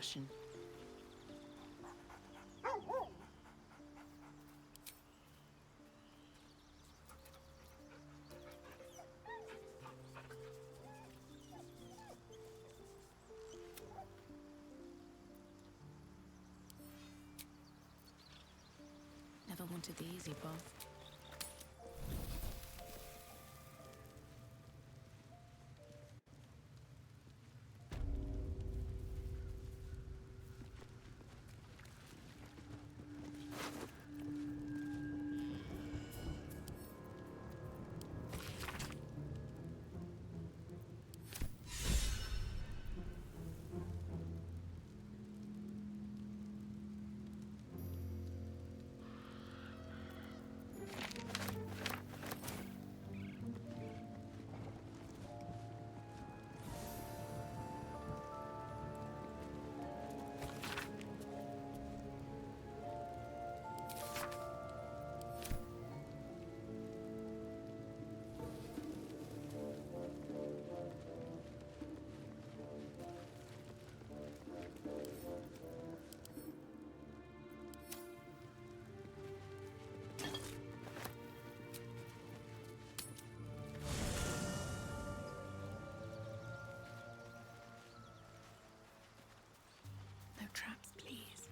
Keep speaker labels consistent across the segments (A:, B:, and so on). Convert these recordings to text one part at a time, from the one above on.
A: caution. Never wanted the easy path. No traps, please.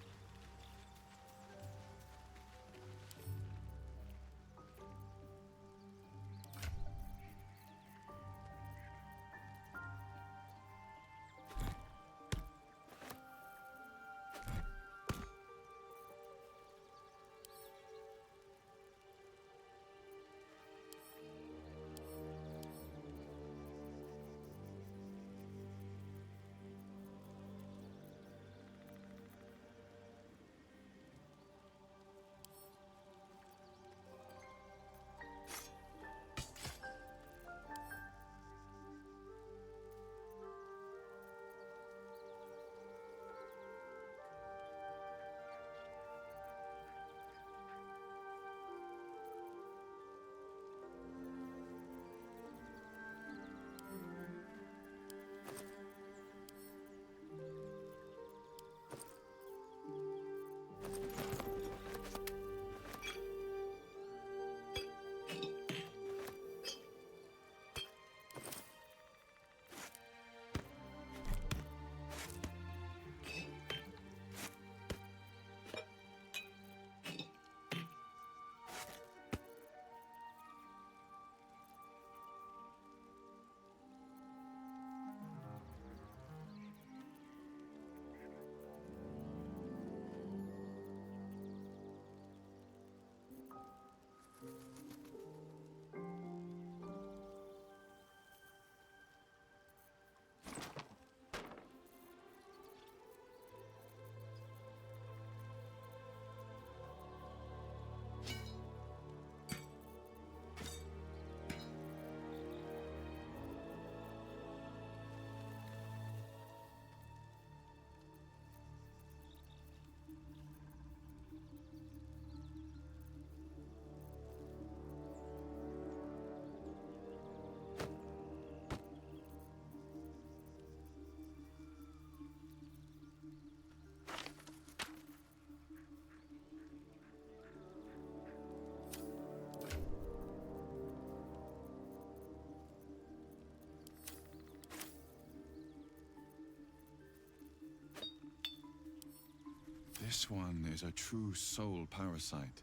B: This one is a true soul parasite.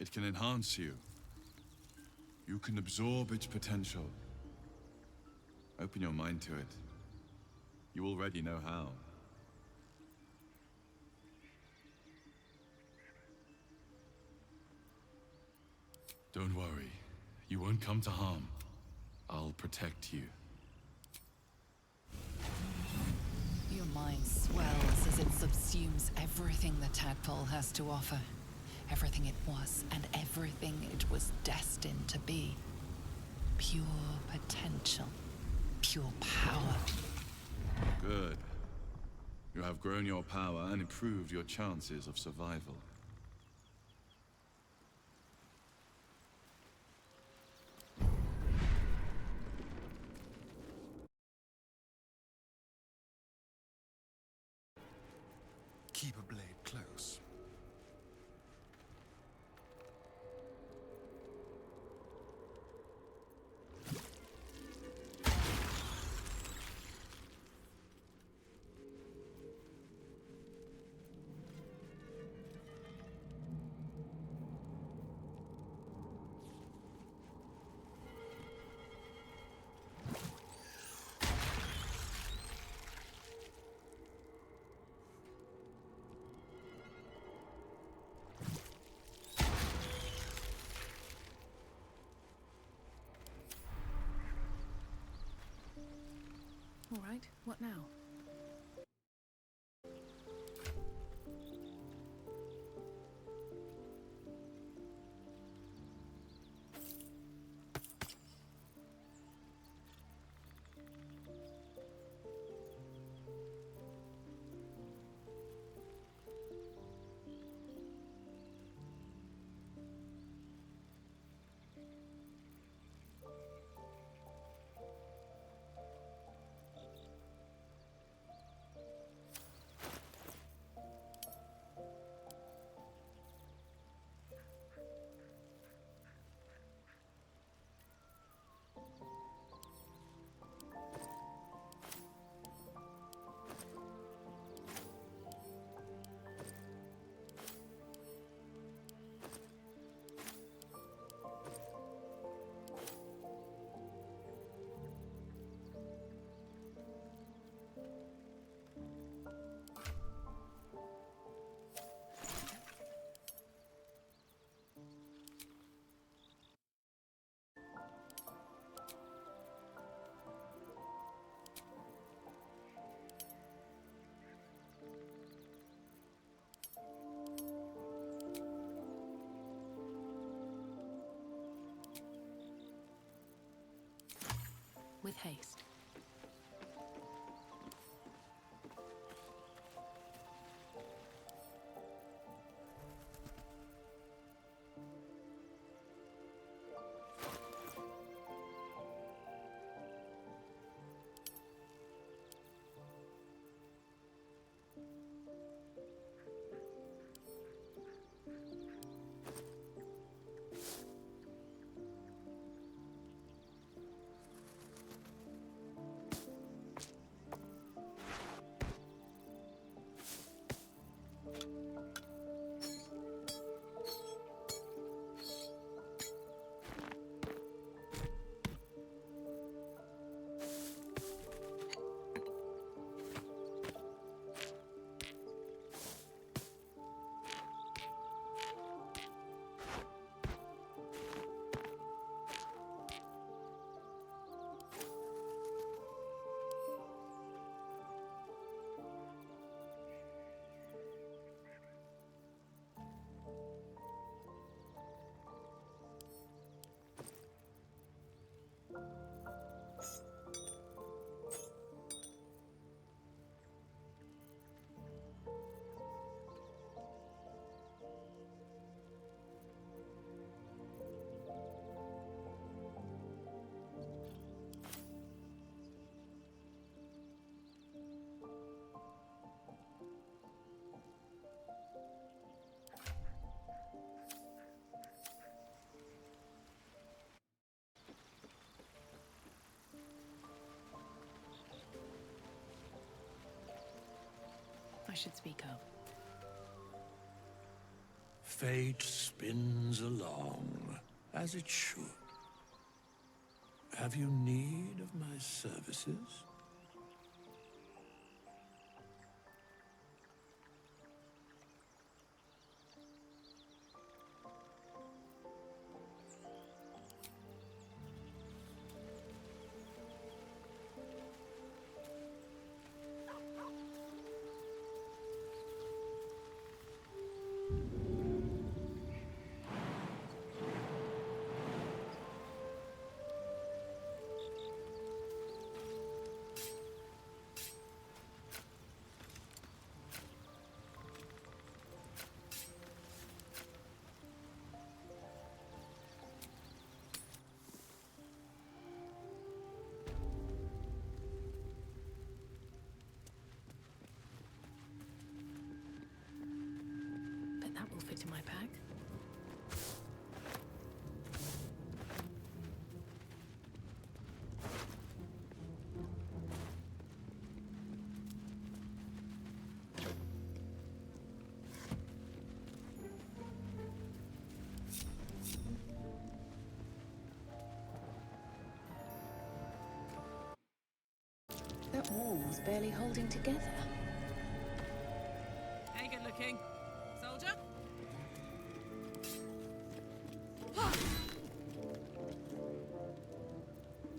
B: It can enhance you. You can absorb its potential. Open your mind to it. You already know how. Don't worry. You won't come to harm. I'll protect you.
C: Your mind swells as it subsumes everything the tadpole has to offer. Everything it was and everything it was destined to be. Pure potential. Pure power.
B: Good. You have grown your power and improved your chances of survival.
A: right. What now? With haste. I should speak of.
D: Fate spins along, as it should. Have you need of my services?
A: Bet that will fit in my pack. That wall's barely holding together.
E: Hey, good looking. Soldier?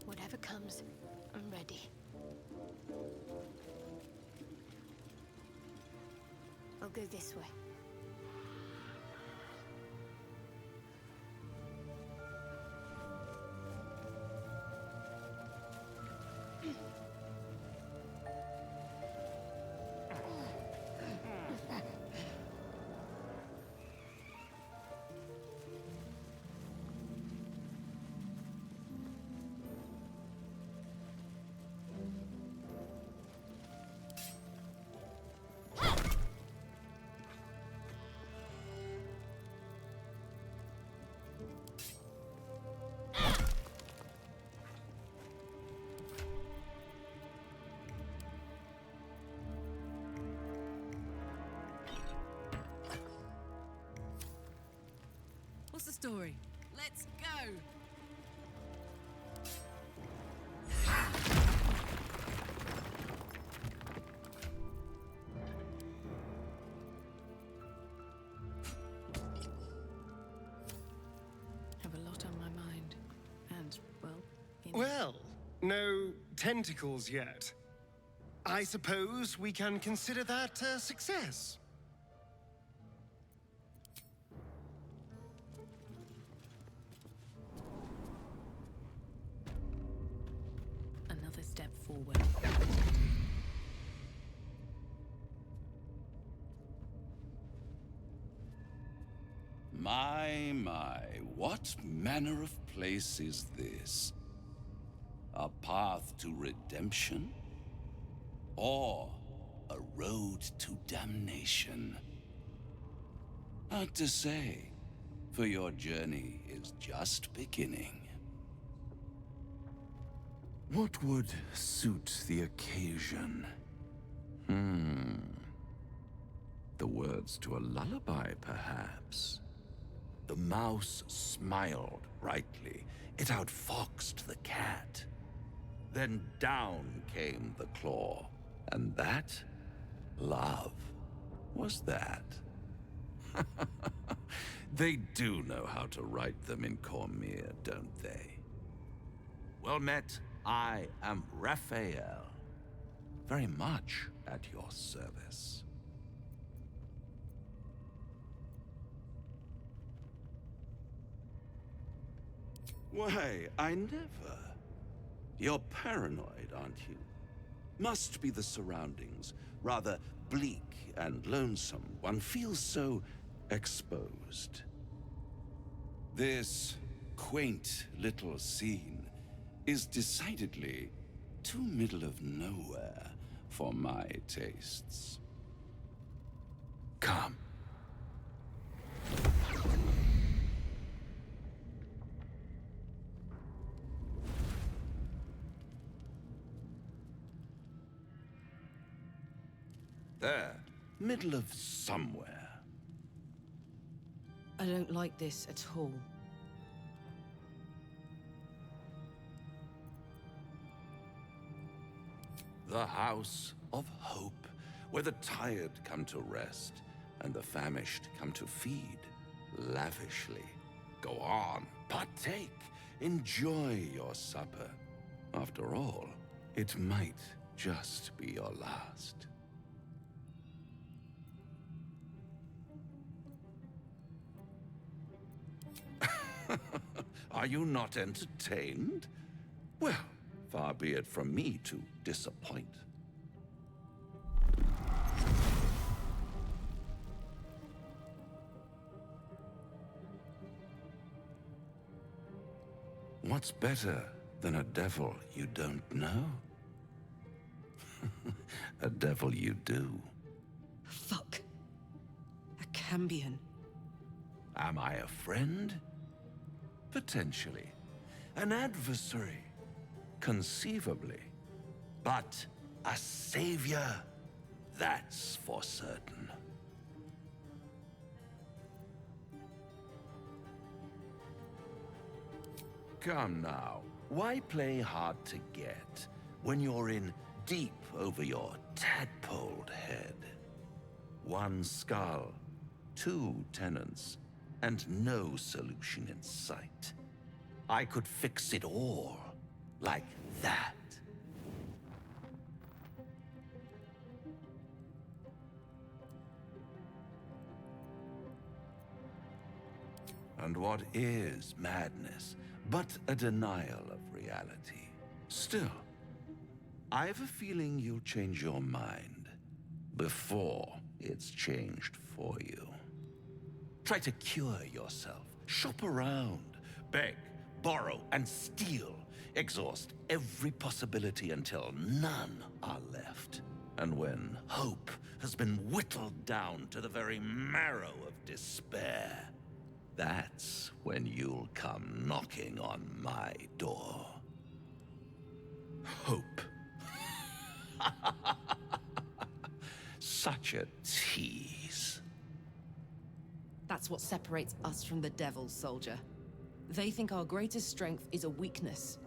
F: Whatever comes, I'm ready. go this way.
E: What's the story? Let's go!
A: Have a lot on my mind. And, well,
G: Well, no tentacles yet. I suppose we can consider that a success.
A: another step forward.
H: My, what manner of place is this? A path to redemption? Or a road to damnation? Hard to say, for your journey is just beginning. What would suit the occasion? The words to a lullaby, perhaps? The mouse smiled brightly. It outfoxed the cat. Then down came the claw. And that? Love. Was that? They do know how to write them in Cormyr, don't they? Well met, I am Raphael. Very much at your service. Why, I never. You're paranoid, aren't you? Must be the surroundings. Rather bleak and lonesome. One feels so exposed. This quaint little scene is decidedly too middle of nowhere for my tastes. Come. There, middle of somewhere.
E: I don't like this at all.
H: The House of Hope, where the tired come to rest and the famished come to feed lavishly. Go on, partake, enjoy your supper. After all, it might just be your last. Are you not entertained? Well, far be it from me to disappoint. What's better than a devil you don't know? A devil you do.
E: Fuck. A Cambion.
H: Am I a friend? Potentially. An adversary? Conceivably. But a savior? That's for certain. Come now, why play hard to get when you're in deep over your tadpoled head? One skull, two tenants, and no solution in sight. I could fix it all, like that. And what is madness but a denial of reality? Still, I've a feeling you'll change your mind before it's changed for you. Try to cure yourself. Shop around. Beg, borrow, and steal. Exhaust every possibility until none are left. And when hope has been whittled down to the very marrow of despair, that's when you'll come knocking on my door. Hope. Such a tease.
E: That's what separates us from the devil, soldier. They think our greatest strength is a weakness.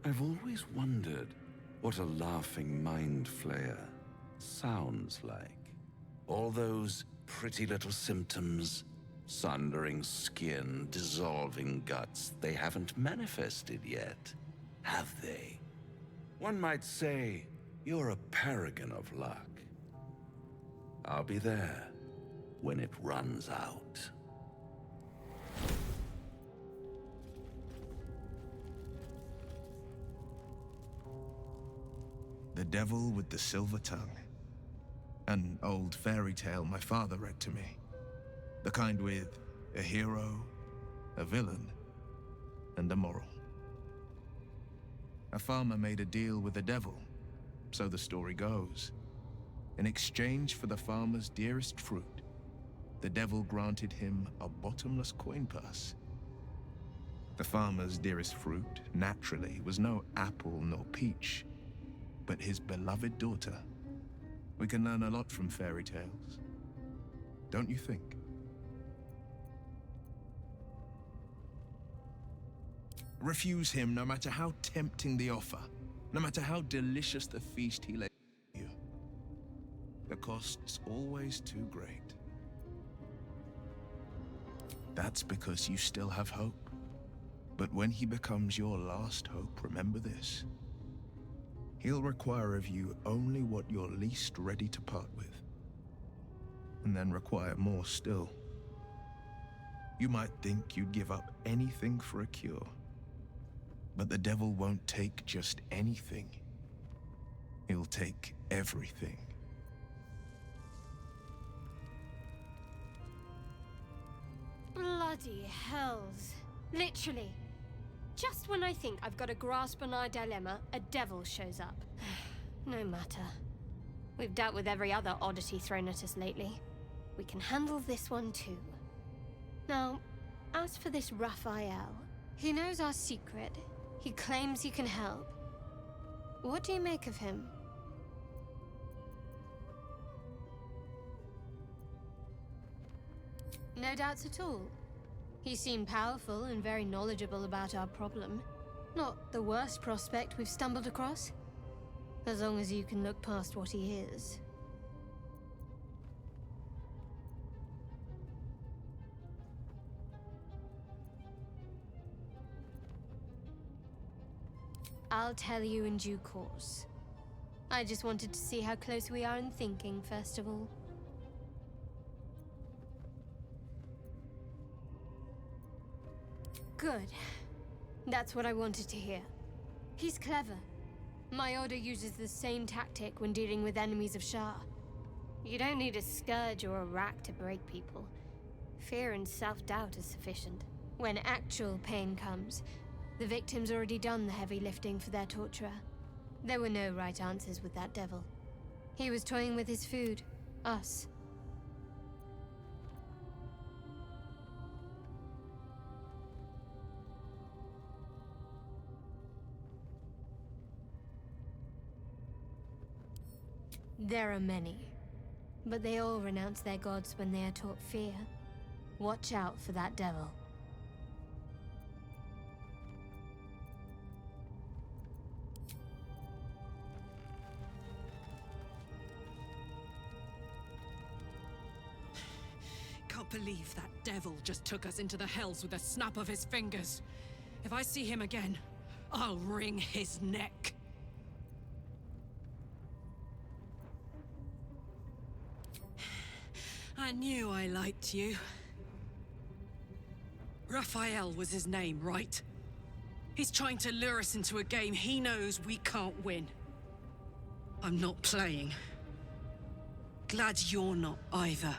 H: I've always wondered what a laughing mind flayer sounds like. All those pretty little symptoms, sundering skin, dissolving guts, they haven't manifested yet, have they? One might say you're a paragon of luck. I'll be there when it runs out.
F: The Devil with the Silver Tongue. An old fairy tale my father read to me. The kind with a hero, a villain, and a moral. A farmer made a deal with the devil, so the story goes. In exchange for the farmer's dearest fruit, the devil granted him a bottomless coin purse. The farmer's dearest fruit, naturally, was no apple nor peach, but his beloved daughter. We can learn a lot from fairy tales, don't you think? Refuse him no matter how tempting the offer, no matter how delicious the feast he lays for you. The cost's always too great. That's because you still have hope. But when he becomes your last hope, remember this. He'll require of you only what you're least ready to part with, and then require more still. You might think you'd give up anything for a cure, but the devil won't take just anything. He'll take everything.
I: Bloody hells. Literally. Just when I think I've got a grasp on our dilemma, a devil shows up. No matter. We've dealt with every other oddity thrown at us lately. We can handle this one too. Now, as for this Raphael, he knows our secret. He claims he can help. What do you make of him? No doubts at all. He seemed powerful and very knowledgeable about our problem. Not the worst prospect we've stumbled across. As long as you can look past what he is. I'll tell you in due course. I just wanted to see how close we are in thinking, first of all. Good. That's what I wanted to hear. He's clever. My order uses the same tactic when dealing with enemies of Shah. You don't need a scourge or a rack to break people. Fear and self-doubt is sufficient. When actual pain comes, the victim's already done the heavy lifting for their torturer. There were no right answers with that devil. He was toying with his food. Us. There are many, but they all renounce their gods when they are taught fear. Watch out for that devil.
A: Can't believe that devil just took us into the hells with a snap of his fingers. If I see him again, I'll wring his neck. I knew I liked you. Raphael was his name, right? He's trying to lure us into a game he knows we can't win. I'm not playing. Glad you're not either.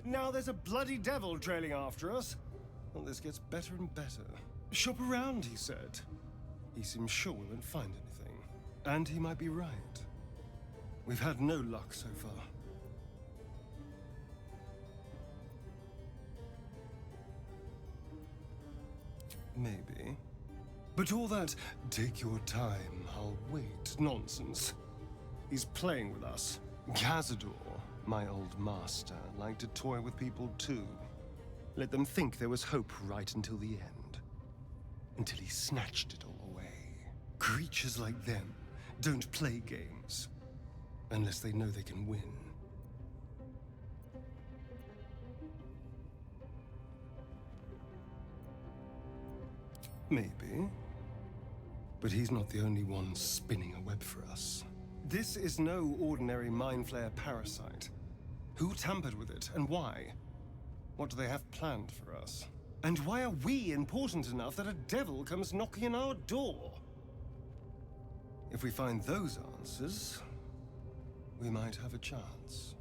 G: Now there's a bloody devil trailing after us. Well, this gets better and better. Shop around, he said. He seems sure we won't find anything. And he might be right. We've had no luck so far. Maybe. But all that, take your time, I'll wait, nonsense. He's playing with us. Cazador, my old master, liked to toy with people too. Let them think there was hope right until the end. Until he snatched it all away. Creatures like them don't play games. Unless they know they can win. Maybe. But he's not the only one spinning a web for us. This is no ordinary Mind Flayer parasite. Who tampered with it, and why? What do they have planned for us? And why are we important enough that a devil comes knocking on our door? If we find those answers, we might have a chance.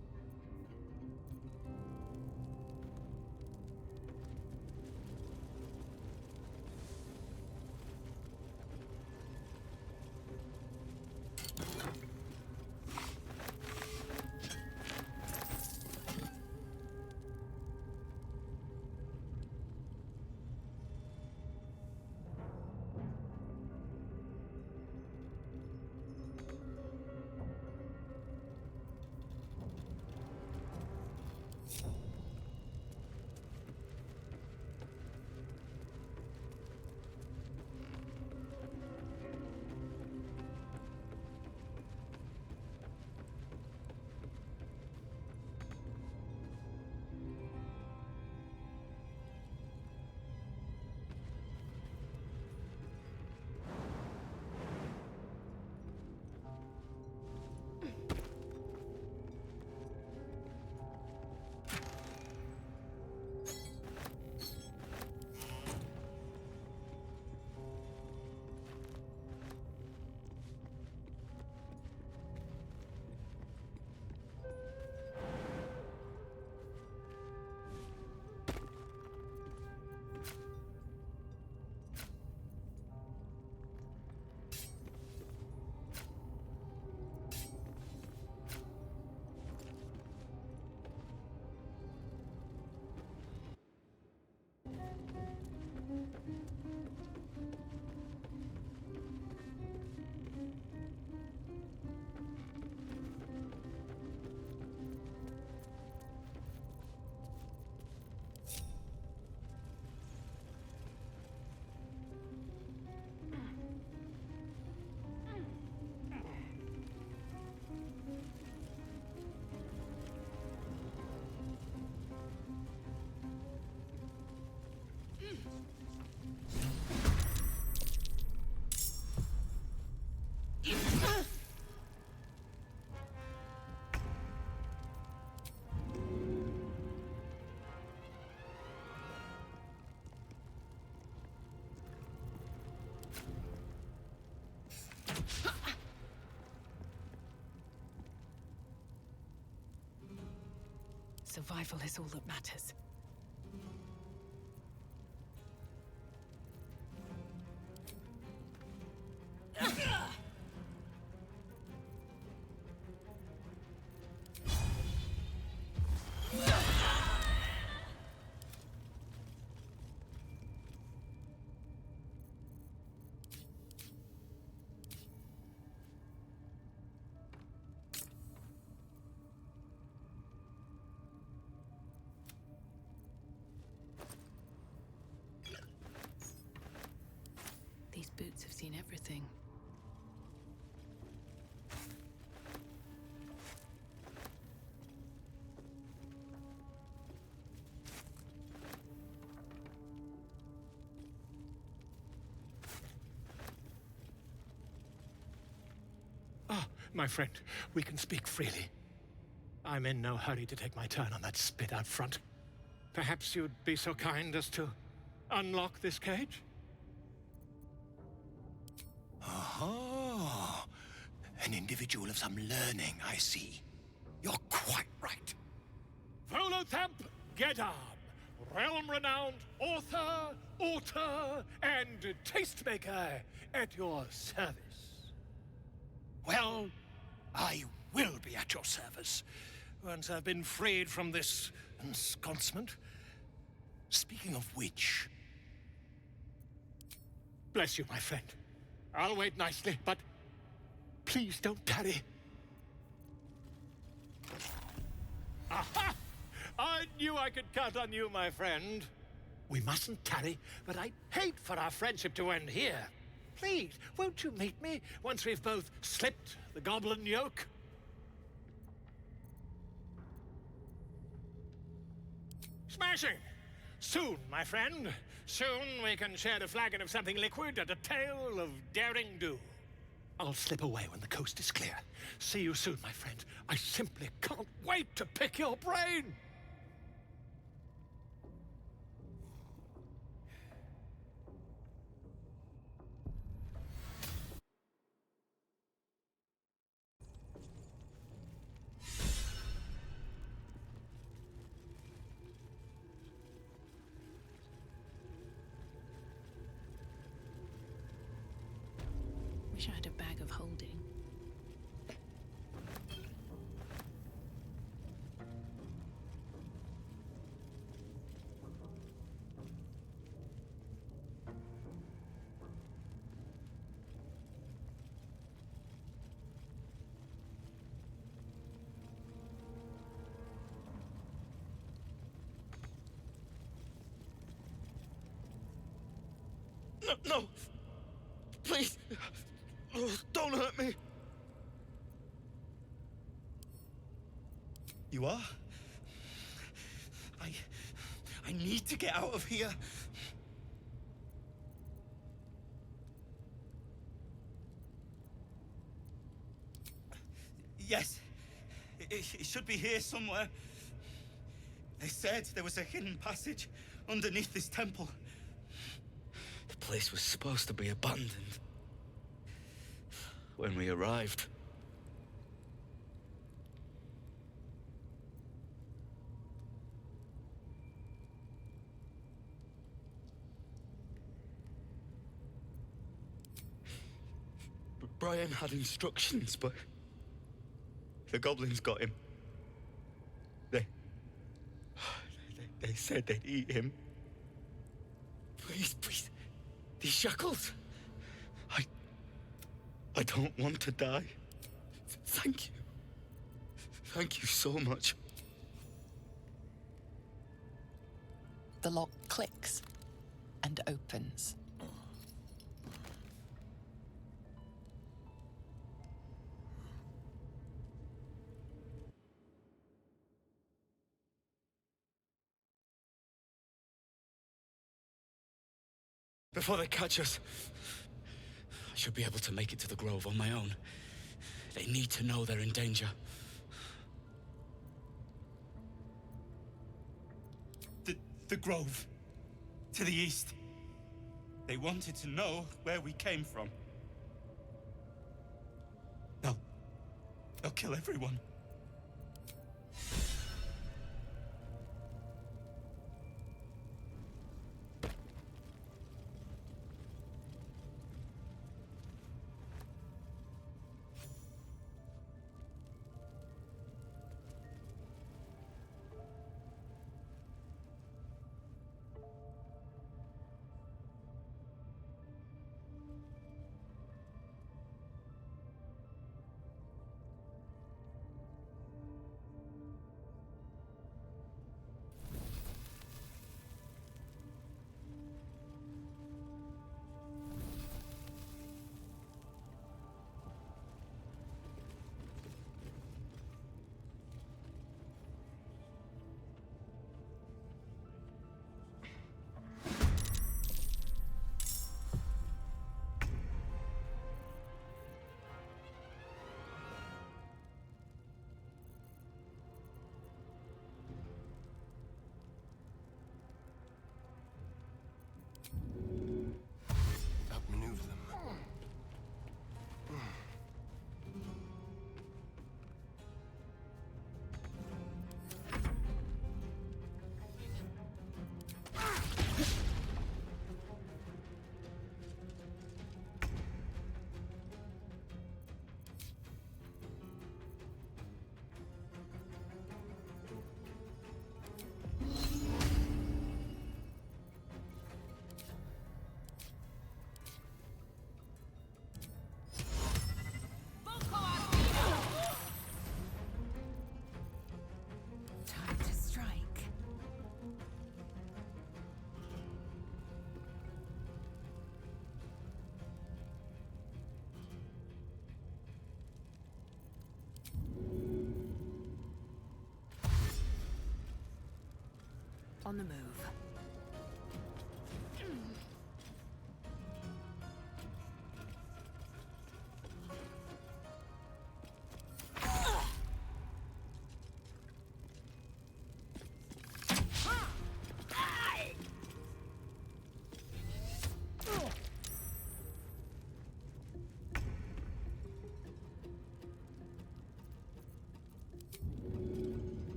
A: Survival is all that matters. These boots have seen everything.
D: My friend, we can speak freely. I'm in no hurry to take my turn on that spit out front. Perhaps you'd be so kind as to unlock this cage?
J: Oh, an individual of some learning, I see. You're quite right.
D: Volothamp Gedab, realm-renowned author, auteur, and tastemaker at your service.
J: Well, I will be at your service once I've been freed from this ensconcement. Speaking of which...
D: Bless you, my friend. I'll wait nicely, but please don't tarry. Aha! I knew I could count on you, my friend. We mustn't tarry, but I'd hate for our friendship to end here. Please, won't you meet me once we've both slipped the goblin yoke? Smashing! Soon, my friend. Soon we can share a flagon of something liquid and a tale of daring do. I'll slip away when the coast is clear. See you soon, my friend. I simply can't wait to pick your brain!
K: Wish I had a bag of holding.
J: No, no! Please! Oh, don't hurt me! You are? I need to get out of here. Yes. It should be here somewhere. They said there was a hidden passage underneath this temple. The place was supposed to be abandoned when we arrived. Brian had instructions, but the goblins got him. They said they'd eat him. Please, please, these shackles. I don't want to die. Thank you. Thank you so much.
C: The lock clicks and opens.
J: Before they catch us, I should be able to make it to the Grove on my own. They need to know they're in danger. The Grove. To the east. They wanted to know where we came from. They'll kill everyone.
K: On the move.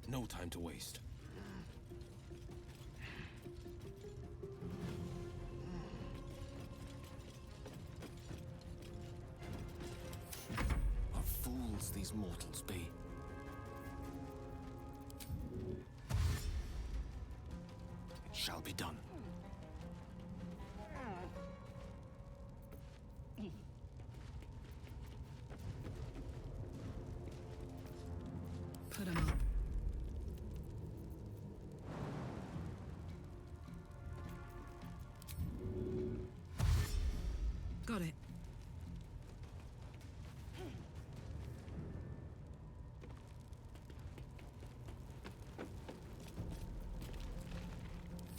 L: No time to waste. What fools these mortals be. It shall be done.
A: Put him up. Got it.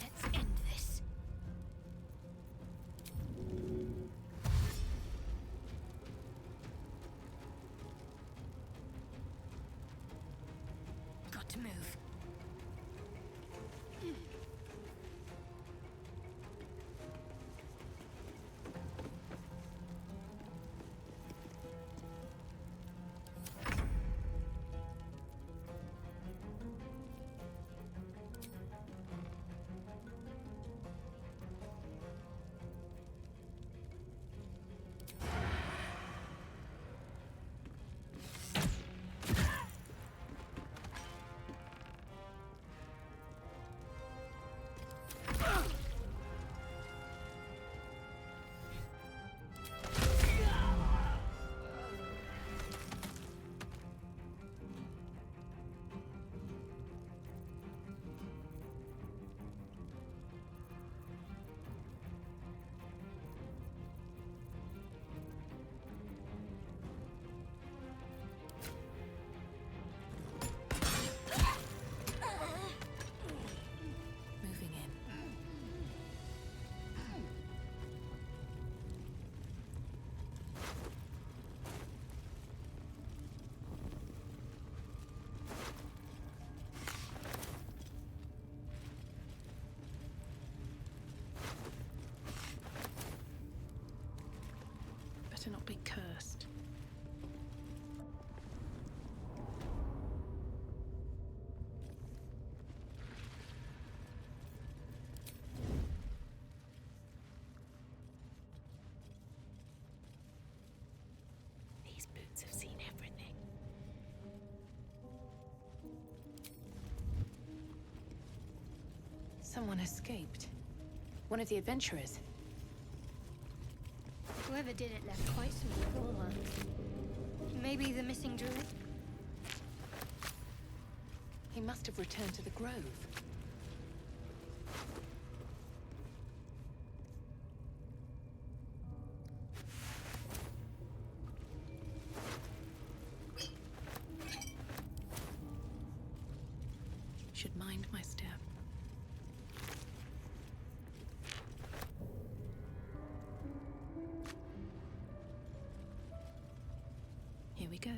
I: Let's end this. Got to move.
K: Moving in. Better not be cursed. These boots have seen everything. Someone escaped. One of the adventurers.
I: Whoever did it left quite some claw marks. Maybe the missing druid?
C: He must have returned to the grove.
K: Should mind my step. Here we go.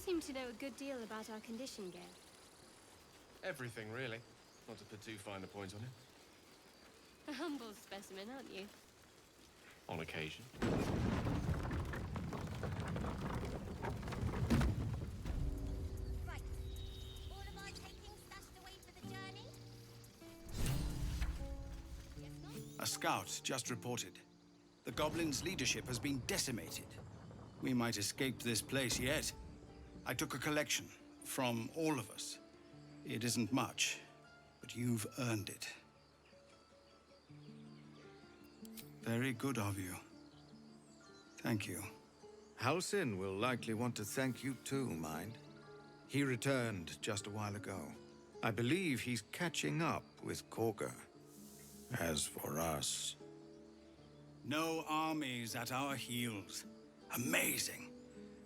I: seem to know a good deal about our condition, Gale.
L: Everything, really. Not to put too fine a point on it.
I: A humble specimen, aren't you?
L: On occasion.
M: Right. All of our takings stashed away for the journey? Yes, not?
N: A scout just reported. The goblins' leadership has been decimated. We might escape this place yet. I took a collection from all of us. It isn't much, but you've earned it. Very good of you. Thank you.
F: Halsin will likely want to thank you too, Mind. He returned just a while ago. I believe he's catching up with Korga. As for us...
N: No armies at our heels. Amazing.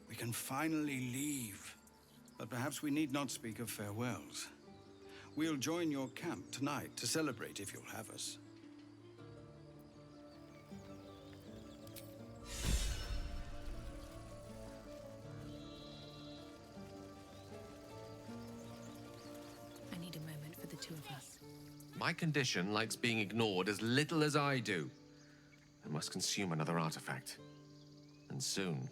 N: We can finally leave. But perhaps we need not speak of farewells. We'll join your camp tonight to celebrate if you'll have us.
K: I need a moment for the two of us.
L: My condition likes being ignored as little as I do. I must consume another artifact. And soon.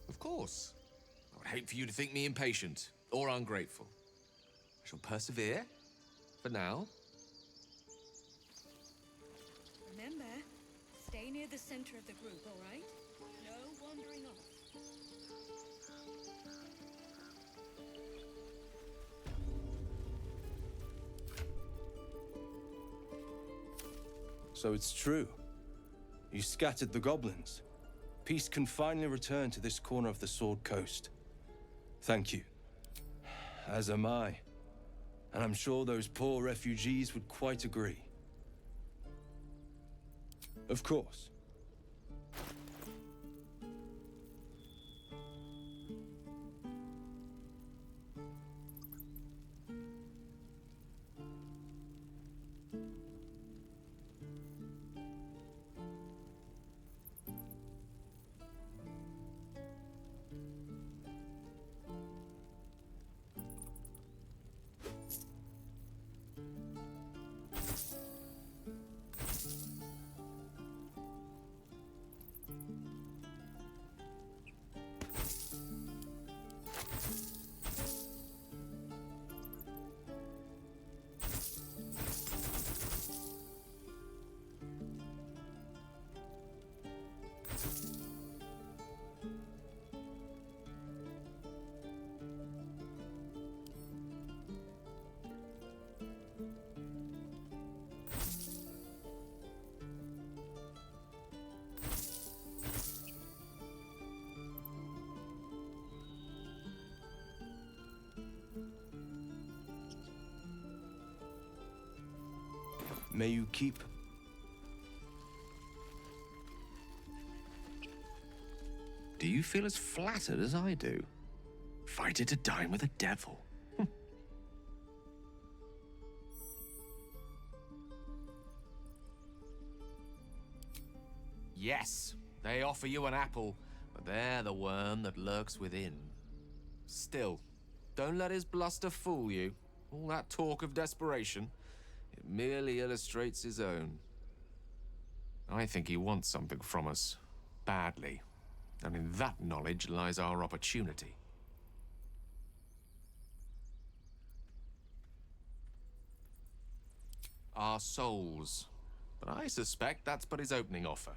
L: Of course. I would hate for you to think me impatient or ungrateful. I shall persevere. For now.
O: Remember, stay near the center of the group, all right? No wandering off.
P: So it's true. You scattered the goblins. Peace can finally return to this corner of the Sword Coast. Thank you. As am I. And I'm sure those poor refugees would quite agree. Of course. May you keep...
L: Do you feel as flattered as I do? Invited to dine with a devil. Yes, they offer you an apple, but they're the worm that lurks within. Still, don't let his bluster fool you. All that talk of desperation, it merely illustrates his own. I think he wants something from us, badly. And in that knowledge lies our opportunity. Our souls. But I suspect that's but his opening offer.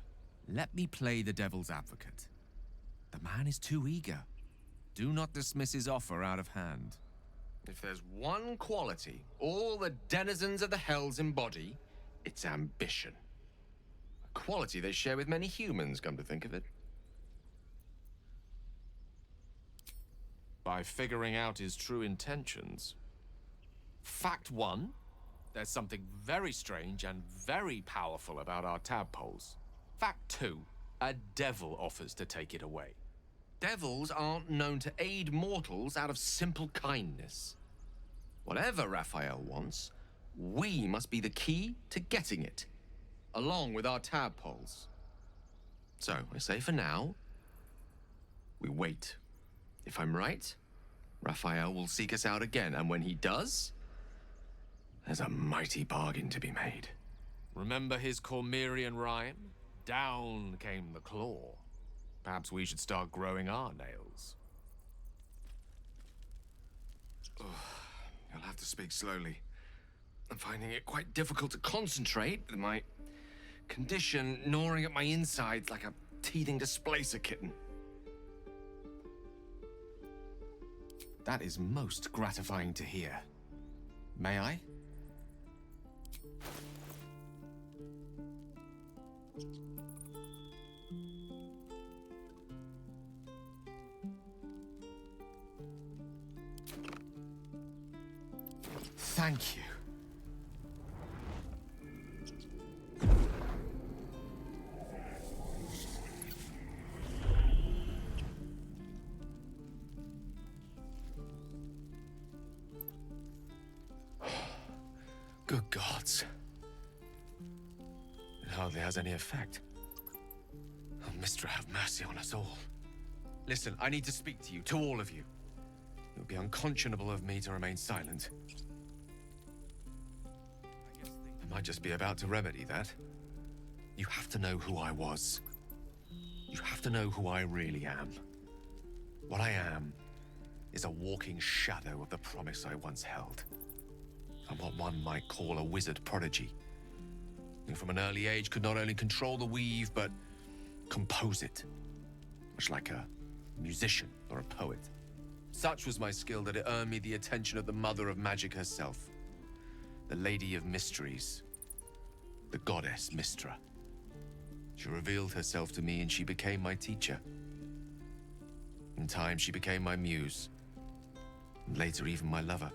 L: Let me play the devil's advocate. The man is too eager. Do not dismiss his offer out of hand. If there's one quality all the denizens of the Hells embody, it's ambition. A quality they share with many humans, come to think of it. By figuring out his true intentions. Fact one, there's something very strange and very powerful about our tadpoles. Fact two, a devil offers to take it away. Devils aren't known to aid mortals out of simple kindness. Whatever Raphael wants, We must be the key to getting it, along with our tadpoles. So, I say for now, we wait. If I'm right, Raphael will seek us out again, and when he does, there's a mighty bargain to be made. Remember his Cormyrean rhyme? Down came the claw. Perhaps we should start growing our nails. Ugh, you'll have to speak slowly. I'm finding it quite difficult to concentrate with my condition gnawing at my insides like a teething displacer kitten. That is most gratifying to hear. May I? Thank you. Good gods. It hardly has any effect. Oh, Mystra, have mercy on us all. Listen, I need to speak to you, to all of you. It would be unconscionable of me to remain silent. I might just be about to remedy that. You have to know who I was. You have to know who I really am. What I am is a walking shadow of the promise I once held. I'm what one might call a wizard prodigy, who from an early age could not only control the weave, but compose it, much like a musician or a poet. Such was my skill that it earned me the attention of the mother of magic herself, the Lady of Mysteries, the goddess Mystra. She revealed herself to me and she became my teacher. In time, she became my muse, and later even my lover.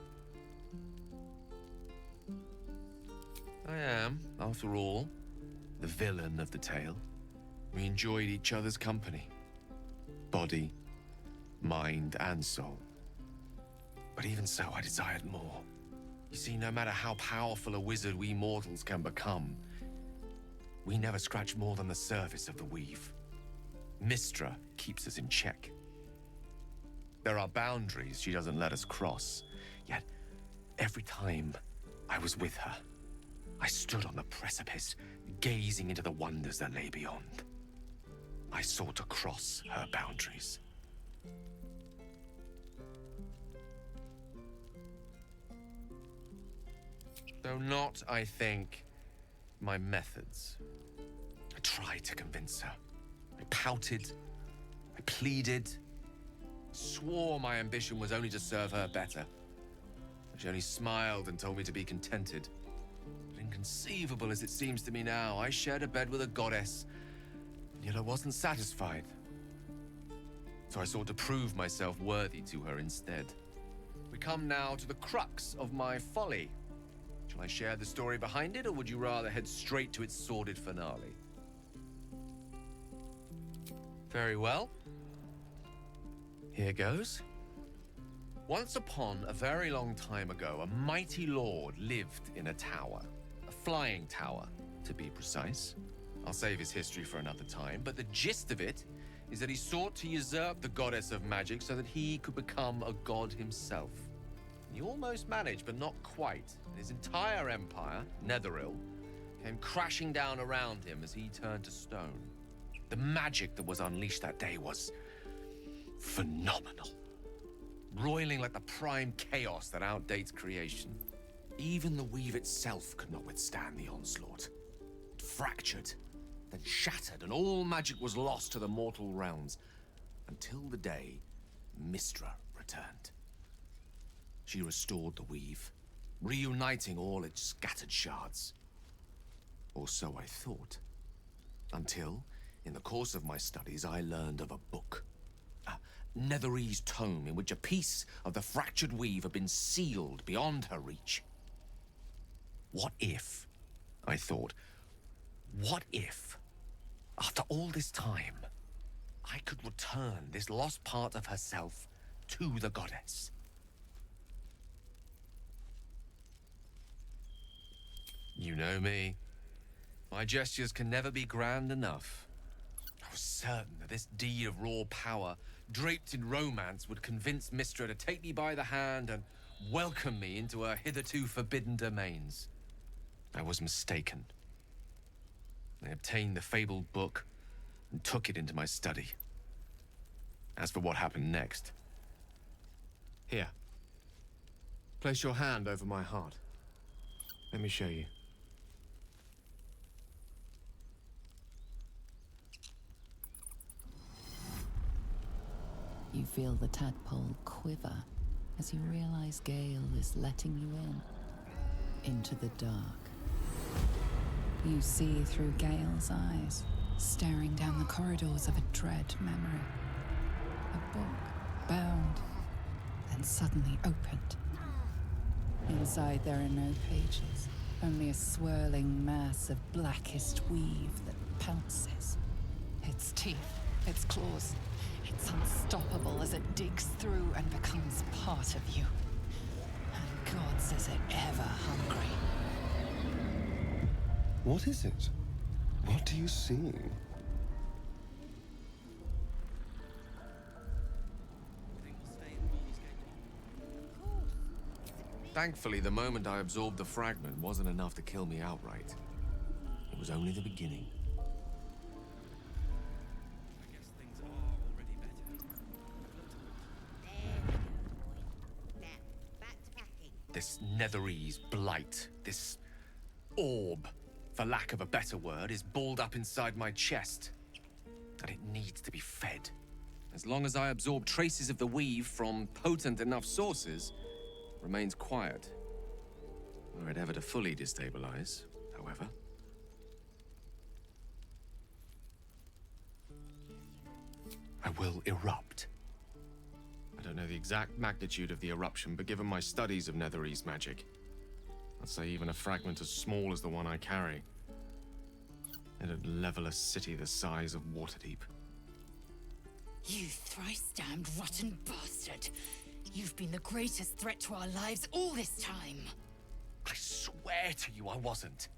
L: I am, after all, the villain of the tale. We enjoyed each other's company. Body, mind, and soul. But even so, I desired more. You see, no matter how powerful a wizard we mortals can become, we never scratch more than the surface of the weave. Mystra keeps us in check. There are boundaries she doesn't let us cross, yet every time I was with her, I stood on the precipice, gazing into the wonders that lay beyond. I sought to cross her boundaries. Though not, I think, my methods. I tried to convince her. I pouted. I pleaded. Swore my ambition was only to serve her better. She only smiled and told me to be contented. But inconceivable as it seems to me now, I shared a bed with a goddess, and yet I wasn't satisfied. So I sought to prove myself worthy to her instead. We come now to the crux of my folly. Shall I share the story behind it, or would you rather head straight to its sordid finale? Very well. Here goes. Once upon a very long time ago, a mighty lord lived in a tower. A flying tower, to be precise. I'll save his history for another time, but the gist of it is that he sought to usurp the goddess of magic so that he could become a god himself. He almost managed, but not quite. His entire empire, Netheril, came crashing down around him as he turned to stone. The magic that was unleashed that day was phenomenal. Roiling like the prime chaos that outdates creation. Even the weave itself could not withstand the onslaught. It fractured, then shattered, and all magic was lost to the mortal realms, until the day Mystra returned. She restored the weave, reuniting all its scattered shards. Or so I thought. Until, in the course of my studies, I learned of a book. A Netherese tome in which a piece of the fractured weave had been sealed beyond her reach. What if, I thought, what if, after all this time, I could return this lost part of herself to the goddess? You know me. My gestures can never be grand enough. I was certain that this deed of raw power, draped in romance, would convince Mistra to take me by the hand and welcome me into her hitherto forbidden domains. I was mistaken. I obtained the fabled book and took it into my study. As for what happened next... Here. Place your hand over my heart. Let me show you.
C: You feel the tadpole quiver as you realize Gale is letting you into the dark. You see through Gale's eyes, staring down the corridors of a dread memory. A book, bound, then suddenly opened. Inside there are no pages, only a swirling mass of blackest weave that pounces. Its teeth, its claws, it's unstoppable as it digs through and becomes part of you. And God says it ever hungry.
G: What is it? What do you see?
L: Thankfully, the moment I absorbed the fragment wasn't enough to kill me outright. It was only the beginning. This Netherese blight, this orb, for lack of a better word, is balled up inside my chest. And it needs to be fed. As long as I absorb traces of the weave from potent enough sources, it remains quiet. Were it ever to fully destabilize, however. I will erupt. I don't know the exact magnitude of the eruption, but given my studies of Netherese magic, I'd say even a fragment as small as the one I carry, it'd level a city the size of Waterdeep.
Q: You thrice-damned rotten bastard! You've been the greatest threat to our lives all this time!
L: I swear to you I wasn't.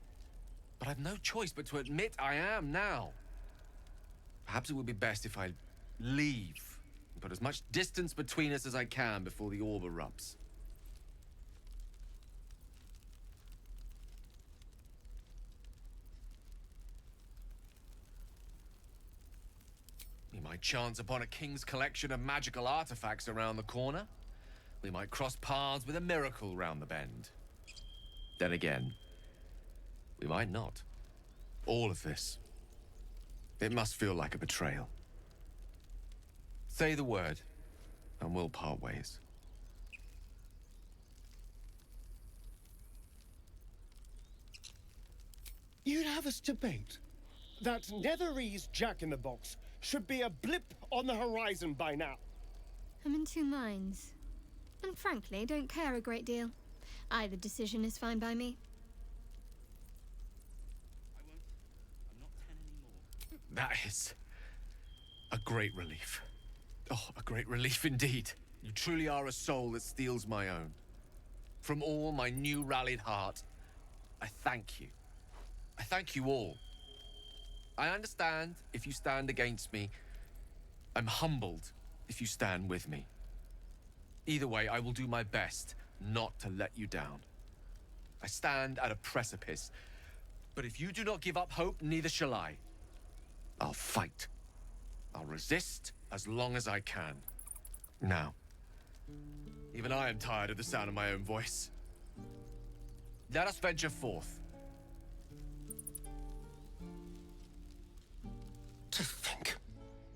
L: But I've no choice but to admit I am now. Perhaps it would be best if I leave and put as much distance between us as I can before the orb erupts. We might chance upon a king's collection of magical artifacts around the corner. We might cross paths with a miracle round the bend. Then again, we might not. All of this. It must feel like a betrayal. Say the word, and we'll part ways.
R: You'd have us debate that Netherese Jack-in-the-Box should be a blip on the horizon by now.
I: I'm in two minds. And frankly, don't care a great deal. Either decision is fine by me.
L: That is a great relief. Oh, a great relief indeed. You truly are a soul that steals my own. From all my new rallied heart, I thank you. I thank you all. I understand if you stand against me. I'm humbled if you stand with me. Either way, I will do my best not to let you down. I stand at a precipice, but if you do not give up hope, neither shall I. I'll fight. I'll resist as long as I can. Now, even I am tired of the sound of my own voice. Let us venture forth.
R: To think,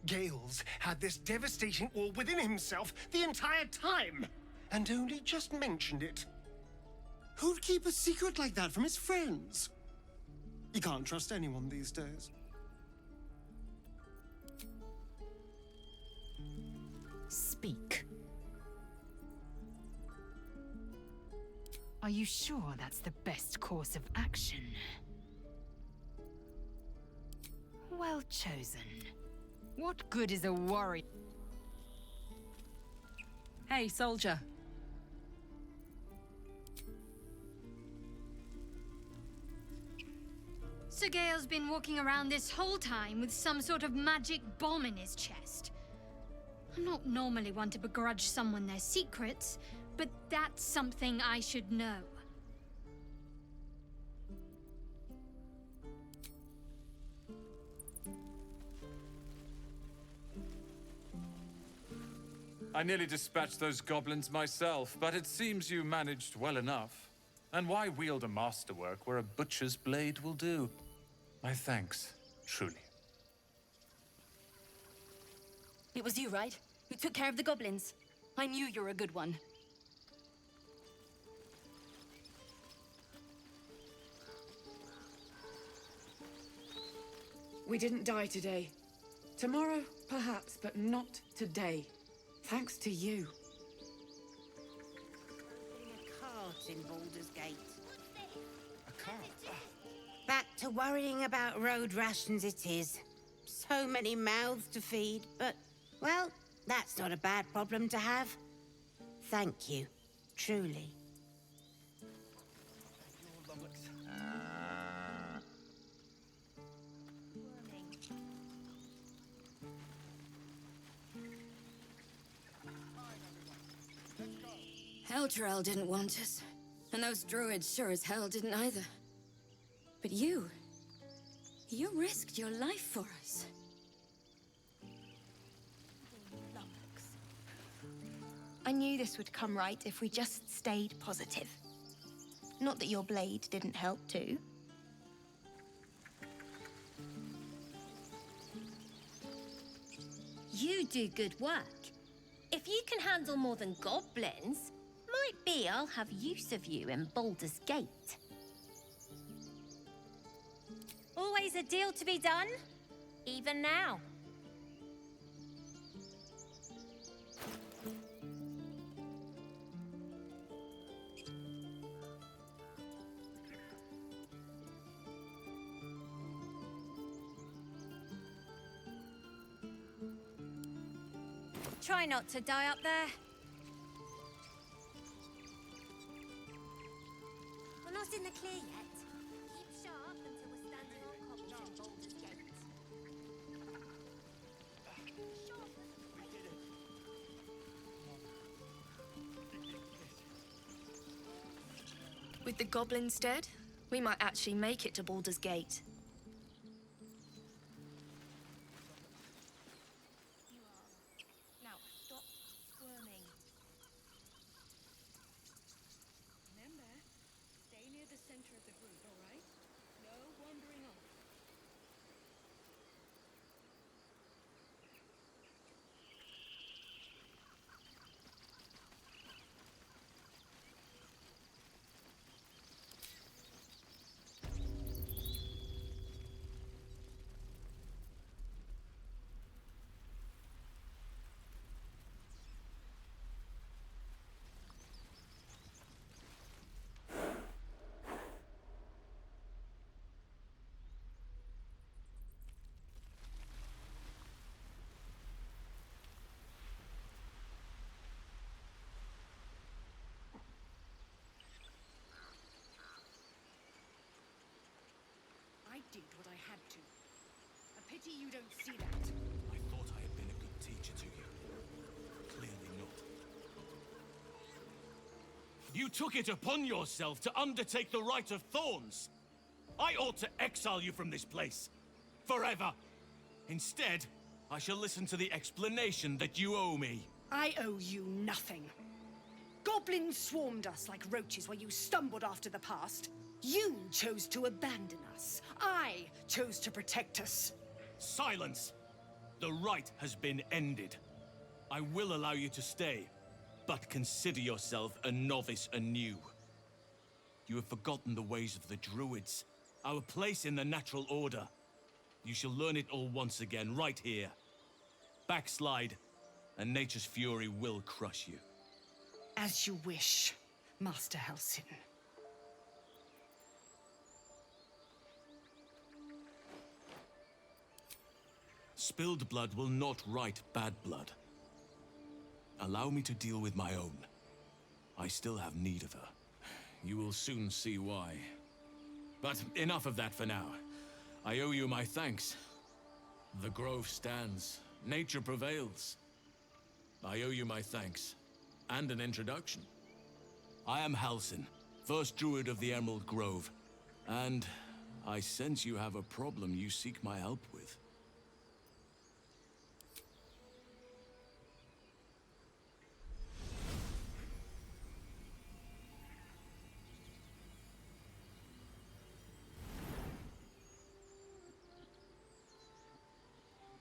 R: Gale's had this devastating orb within himself the entire time, and only just mentioned it. Who'd keep a secret like that from his friends? You can't trust anyone these days.
Q: Speak. Are you sure that's the best course of action? Well chosen. What good is a warrior?
E: Hey, soldier.
I: So Gale's been walking around this whole time with some sort of magic bomb in his chest. I'm not normally one to begrudge someone their secrets, but that's something I should know.
S: I nearly dispatched those goblins myself, but it seems you managed well enough. And why wield a masterwork where a butcher's blade will do? My thanks, truly.
T: It was you, right? Who took care of the goblins? I knew you were a good one.
A: We didn't die today. Tomorrow, perhaps, but not today. Thanks to you.
M: A cart in Baldur's Gate.
J: A cart?
M: Back to worrying about road rations it is. So many mouths to feed, but, well, that's not a bad problem to have. Thank you, truly.
T: Elturel didn't want us, and those druids sure as hell didn't either. But you risked your life for us.
U: I knew this would come right if we just stayed positive. Not that your blade didn't help too.
V: You do good work. If you can handle more than goblins, might be I'll have use of you in Baldur's Gate. Always a deal to be done, even now. Try not to die up there.
M: We're not in the clear yet. Keep sharp until we're standing on cobbles in Baldur's Gate.
U: With the goblins dead, we might actually make it to Baldur's Gate.
O: Now, stop squirming. Remember, stay near the center of the group, all right? No wandering off.
A: I did what I had to. A pity you don't see that.
W: I thought I had been a good teacher to you. Clearly not. You took it upon yourself to undertake the Rite of Thorns. I ought to exile you from this place. Forever. Instead, I shall listen to the explanation that you owe me.
A: I owe you nothing. Goblins swarmed us like roaches while you stumbled after the past. You chose to abandon us. I chose to protect us.
W: Silence! The rite has been ended. I will allow you to stay, but consider yourself a novice anew. You have forgotten the ways of the druids, our place in the natural order. You shall learn it all once again, right here. Backslide, and nature's fury will crush you.
A: As you wish, Master Halsin.
W: Spilled blood will not right bad blood. Allow me to deal with my own. I still have need of her. You will soon see why. But enough of that for now. I owe you my thanks. The grove stands. Nature prevails. I owe you my thanks. And an introduction. I am Halsin, first druid of the Emerald Grove. And I sense you have a problem you seek my help with.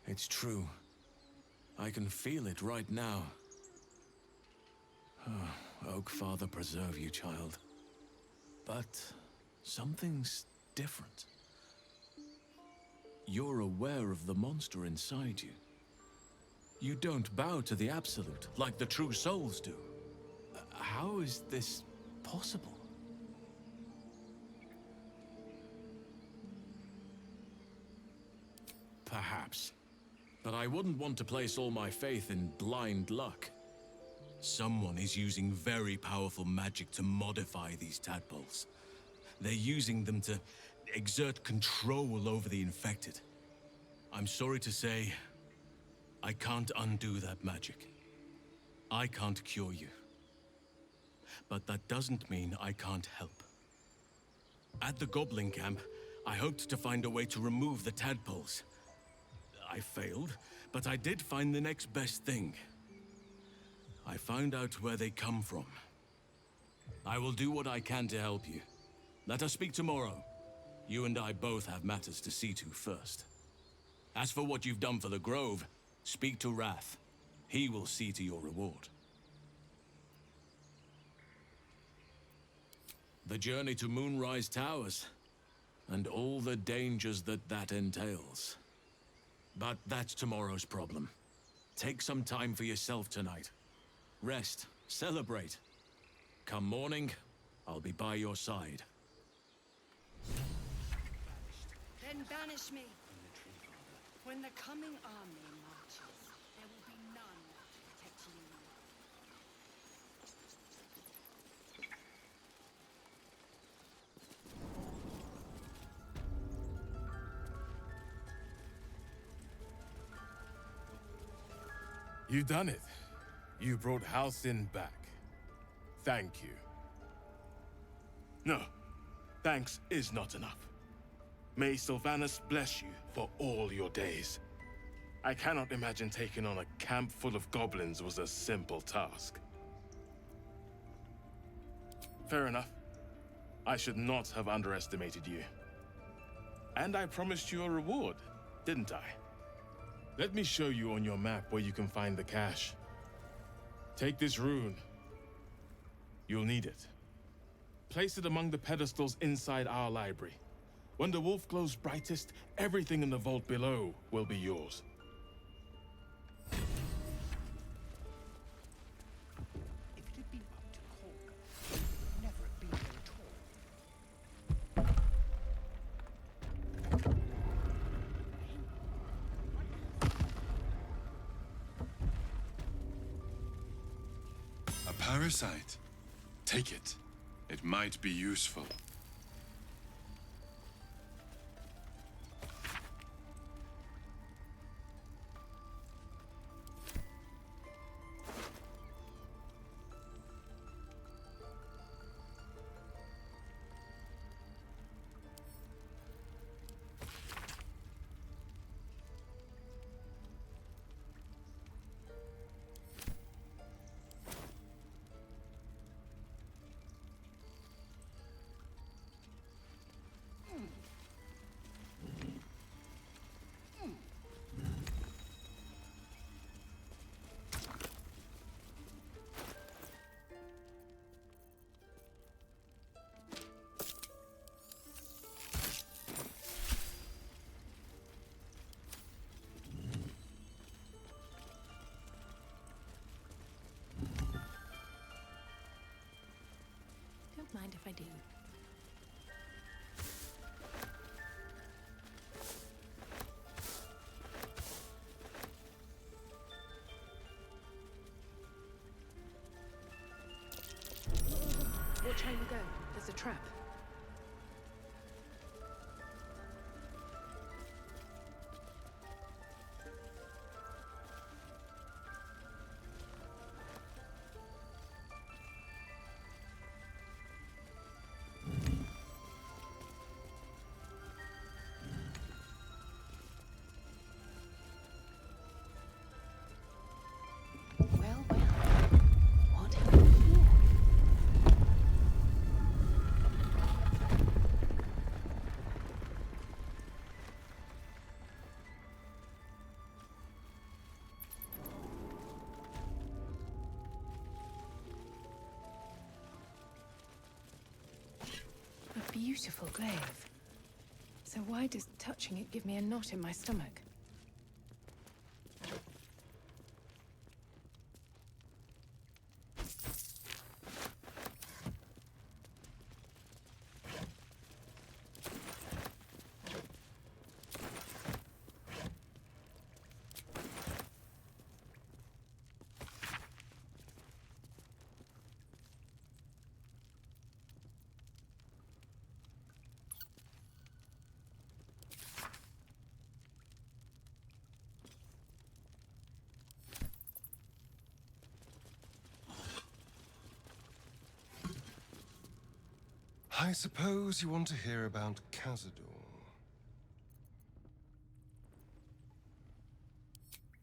W: It's true. I can feel it right now. Oak Father preserve you, child. But something's different. You're aware of the monster inside you. You don't bow to the Absolute like the true souls do. How is this possible? Perhaps. But I wouldn't want to place all my faith in blind luck. Someone is using very powerful magic to modify these tadpoles. They're using them to exert control over the infected. I'm sorry to say, I can't undo that magic. I can't cure you. But that doesn't mean I can't help. At the Goblin camp, I hoped to find a way to remove the tadpoles. I failed, but I did find the next best thing. I found out where they come from. I will do what I can to help you. Let us speak tomorrow. You and I both have matters to see to first. As for what you've done for the Grove, speak to Wrath. He will see to your reward. The journey to Moonrise Towers, and all the dangers that entails. But that's tomorrow's problem. Take some time for yourself tonight. Rest, celebrate. Come morning, I'll be by your side.
B: Then banish me. When the coming army marches, there will be none to protect you.
D: You done it. You brought Halsin back. Thank you. No, thanks is not enough. May Sylvanas bless you for all your days. I cannot imagine taking on a camp full of goblins was a simple task. Fair enough. I should not have underestimated you. And I promised you a reward, didn't I? Let me show you on your map where you can find the cache. Take this rune. You'll need it. Place it among the pedestals inside our library. When the wolf glows brightest, everything in the vault below will be yours.
R: If it had been up to Kolga, it would never have been there at all.
H: A parasite. Take it. It might be useful.
K: Don't mind if I do.
B: Watch how you go. There's a trap.
K: beautiful glaive. So why does touching it give me a knot in my stomach?
G: I suppose you want to hear about Cazador.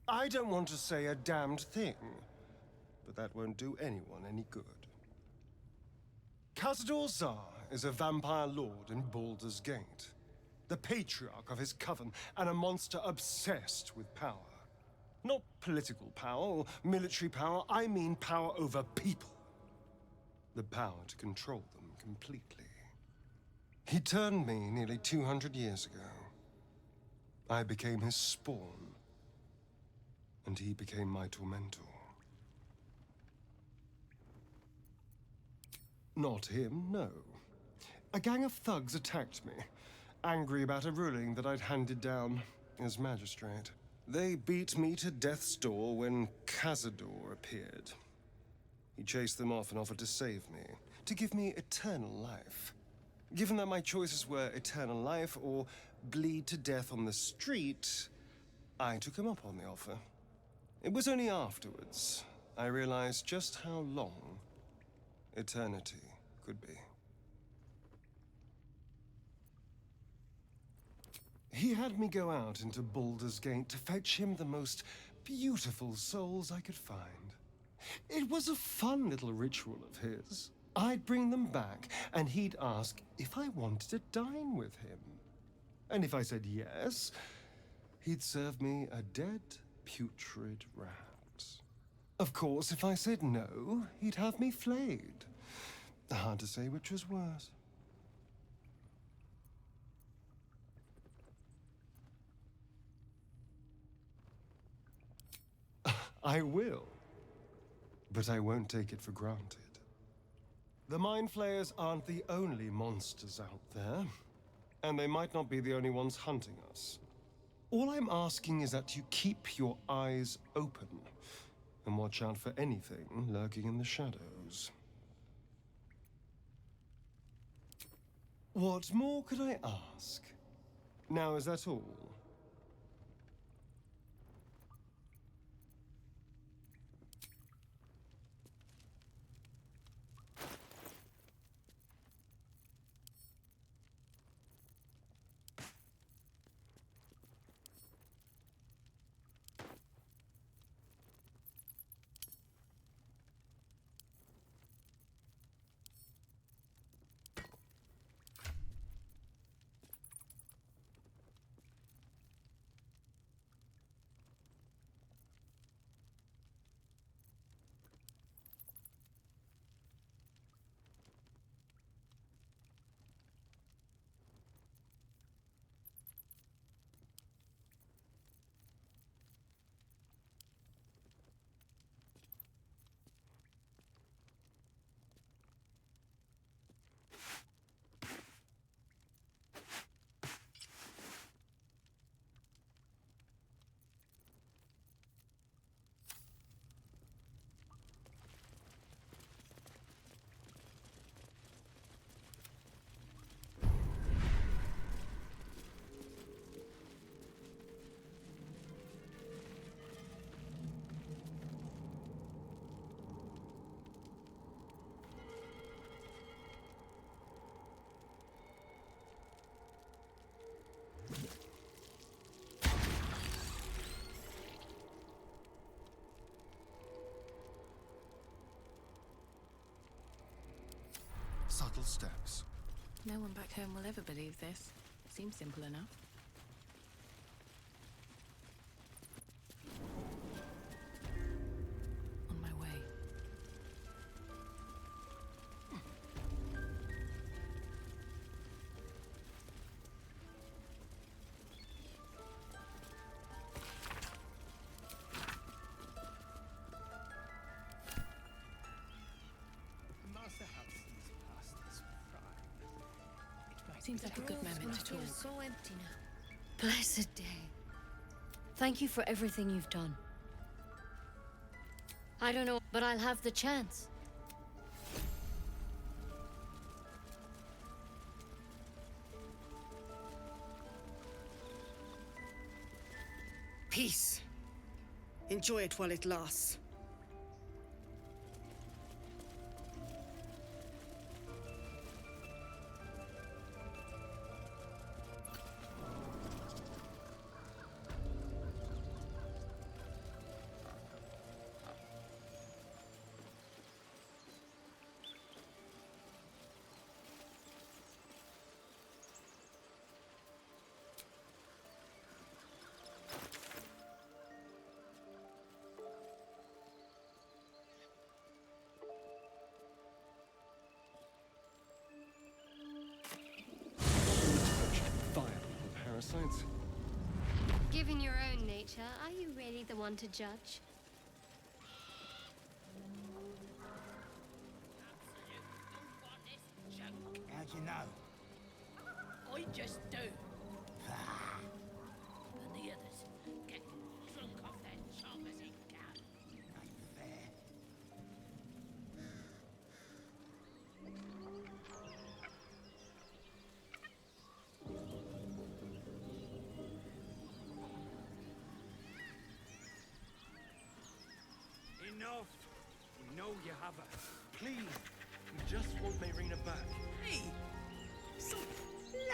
G: I don't want to say a damned thing, but that won't do anyone any good. Cazador Zar is a vampire lord in Baldur's Gate, the patriarch of his coven, and a monster obsessed with power. Not political power or military power, I mean power over people. The power to control them completely. He turned me nearly 200 years ago. I became his spawn, and he became my tormentor. Not him, no. A gang of thugs attacked me, angry about a ruling that I'd handed down as magistrate. They beat me to death's door when Cazador appeared. He chased them off and offered to save me, to give me eternal life. Given that my choices were eternal life or bleed to death on the street, I took him up on the offer. It was only afterwards I realized just how long eternity could be. He had me go out into Baldur's Gate to fetch him the most beautiful souls I could find. It was a fun little ritual of his. I'd bring them back, and he'd ask if I wanted to dine with him. And if I said yes, he'd serve me a dead, putrid rat. Of course, if I said no, he'd have me flayed. Hard to say which was worse. I will, but I won't take it for granted. The Mind Flayers aren't the only monsters out there, and they might not be the only ones hunting us. All I'm asking is that you keep your eyes open and watch out for anything lurking in the shadows. What more could I ask? Now, is that all?
F: Subtle steps.
K: No one back home will ever believe this. Seems simple enough. On my way. Seems like a good moment to talk.
B: So empty now.
C: Blessed day. Thank you for everything you've done. I don't know, but I'll have the chance.
A: Peace. Enjoy it while it lasts.
G: Viable parasites.
I: Given your own nature, are you really the one to judge?
J: How'd you know?
Q: I just do. And the others get drunk off their chum as he can.
J: Ain't fair.
N: Enough! We know you have her. Please, we just want Marina back.
P: Hey!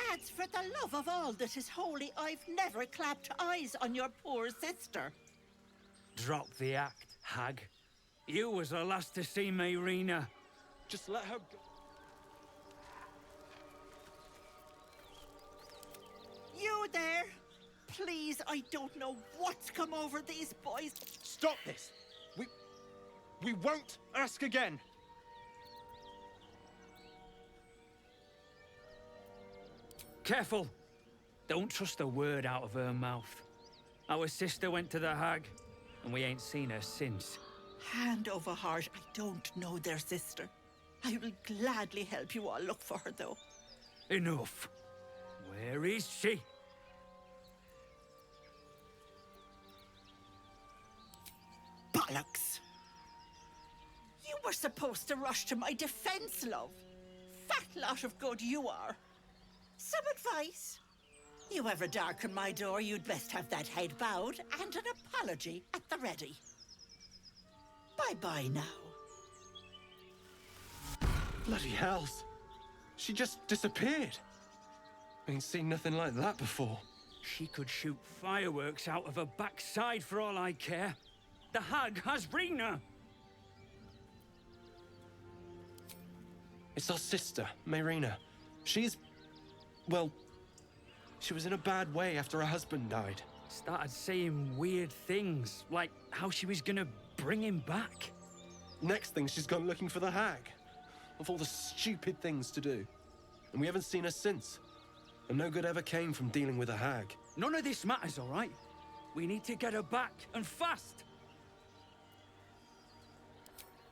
P: Lads, for the love of all that is holy, I've never clapped eyes on your poor sister.
N: Drop the act, hag. You was the last to see Marina. Just let her go.
P: You there? Please, I don't know what's come over these boys.
R: Stop this! We won't ask again!
N: Careful! Don't trust a word out of her mouth. Our sister went to the hag, and we ain't seen her since.
P: Hand over heart, I don't know their sister. I will gladly help you all look for her, though.
N: Enough. Where is she?
P: Bollocks! You were supposed to rush to my defense, love. Fat lot of good you are. Some advice? You ever darken my door, you'd best have that head bowed and an apology at the ready. Bye-bye now.
R: Bloody hells. She just disappeared. Ain't seen nothing like that before.
N: She could shoot fireworks out of her backside for all I care. The hag has Rena!
R: It's our sister, Marina. She's... well... she was in a bad way after her husband died.
N: Started saying weird things, like how she was gonna bring him back.
R: Next thing, she's gone looking for the hag. Of all the stupid things to do. And we haven't seen her since. And no good ever came from dealing with a hag.
N: None of this matters, all right? We need to get her back, and fast!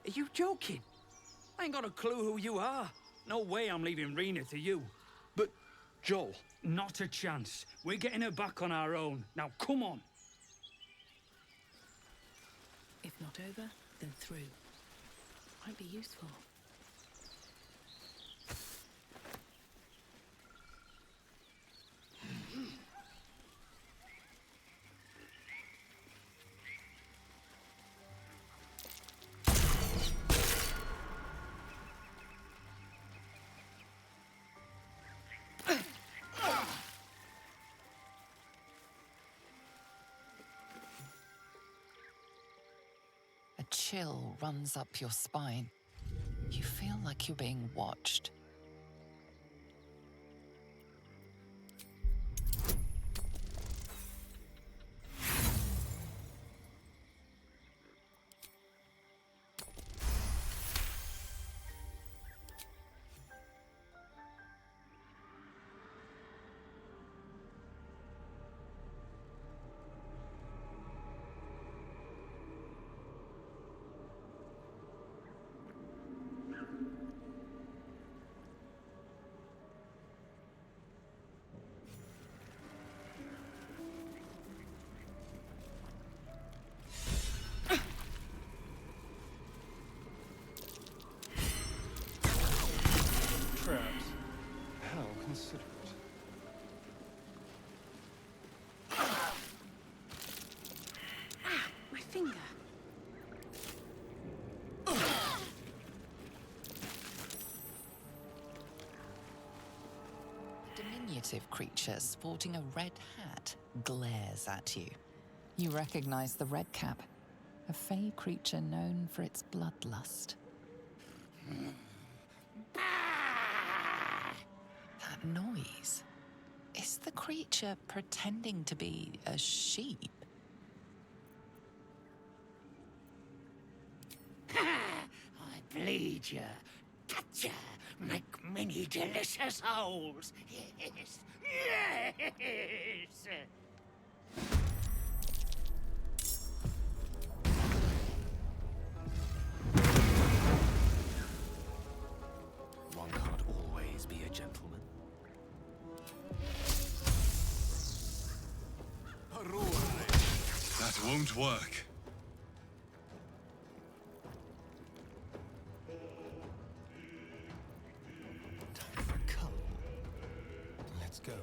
N: Are you joking? I ain't got a clue who you are. No way I'm leaving Rena to you.
R: But, Joel...
N: Not a chance. We're getting her back on our own. Now, come on.
K: If not over, then through. Might be useful.
X: A chill runs up your spine. You feel like you're being watched. diminutive creature sporting a red hat glares at you. You recognize the red cap, a fey creature known for its bloodlust. That noise. Is the creature pretending to be a sheep?
E: I bleed ya, cut ya, make many delicious holes. Yes, yes.
L: One can't always be a gentleman.
H: That won't work.
R: Time for a cull. Let's go.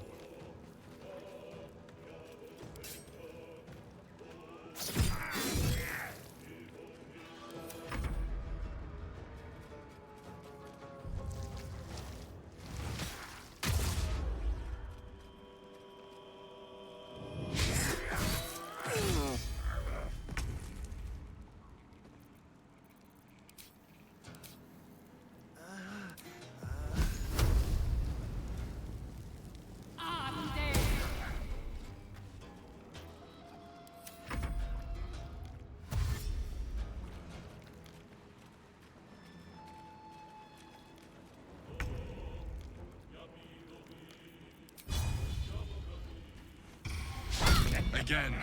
H: Again.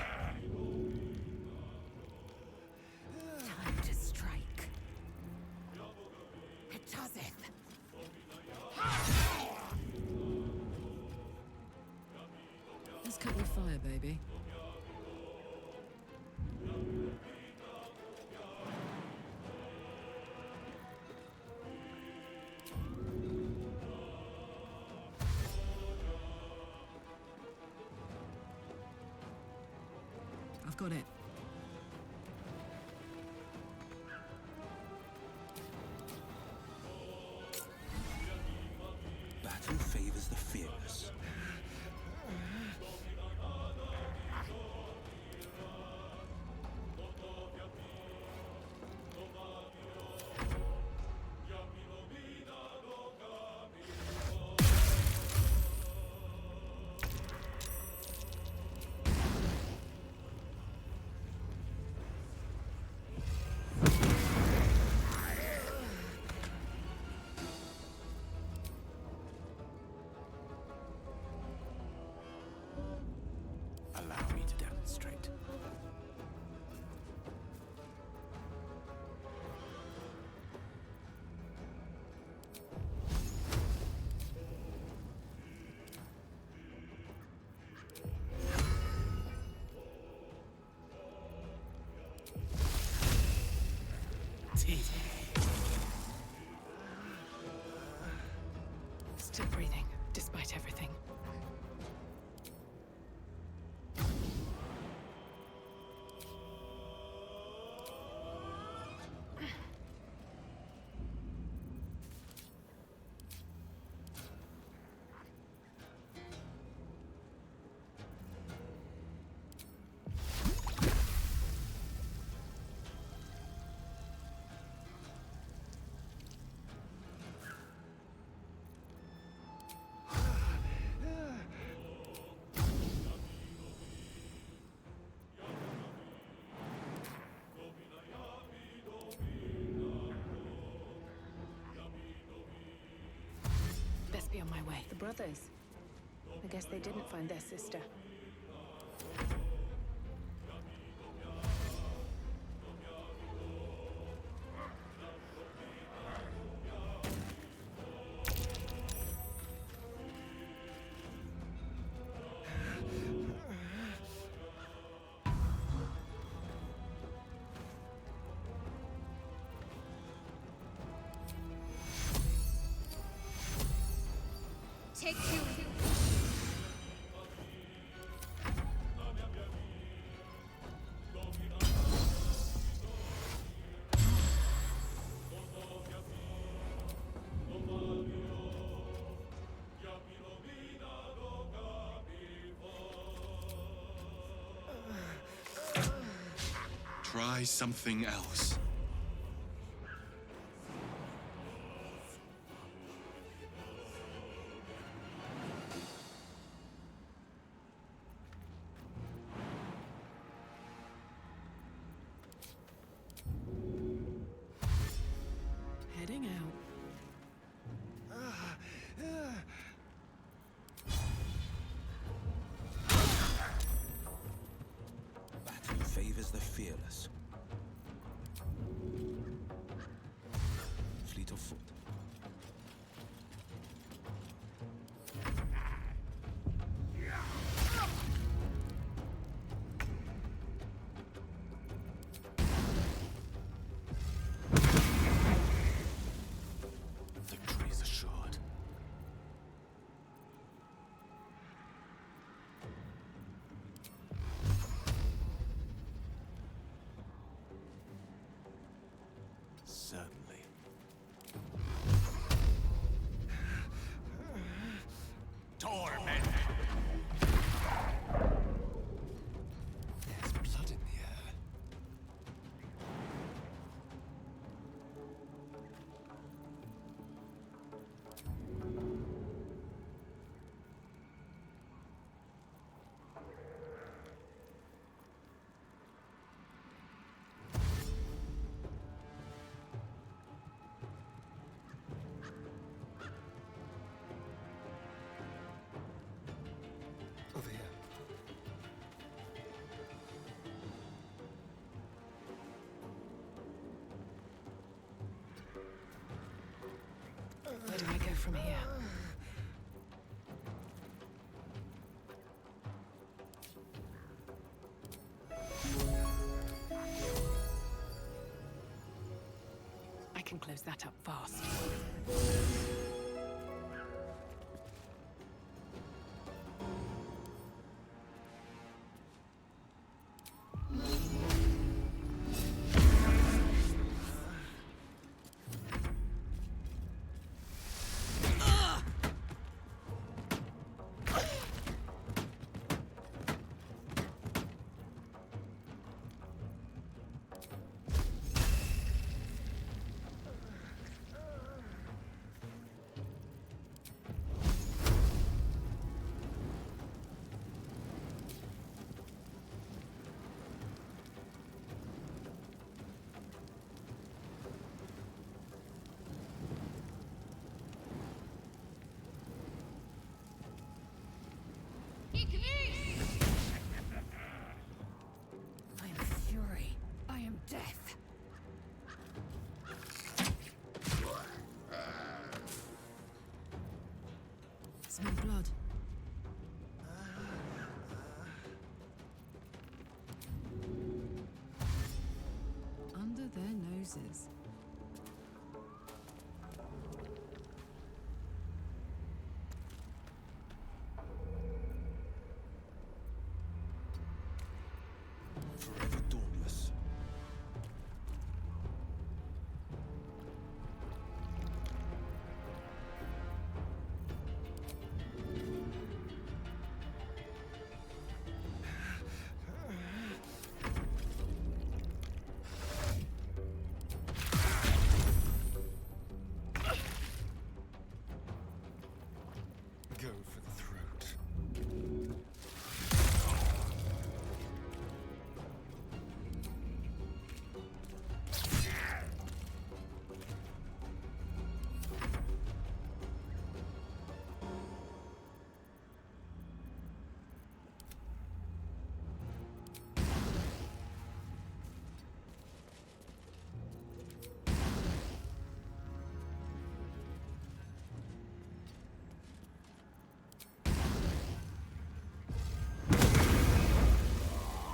Q: Time to strike. It doesn't.
A: Let's cut your fire, baby. I've got it.
L: Battle favors the fearless. Allow me to demonstrate.
K: Still breathing, despite everything. Best be on my way.
S: The brothers. I guess they didn't find their sister.
I: Take two.
H: Try something else.
A: Heading out.
L: Battle favors the fearless. Fleet of foot. Victory is assured. Certainly. Torment!
G: There's blood in the air. Over here.
K: Where do I go from here? I can close that up fast. I am fury. I am death.
A: Smell blood. Under their noses.
L: Forever dauntless.
G: Go for the throat.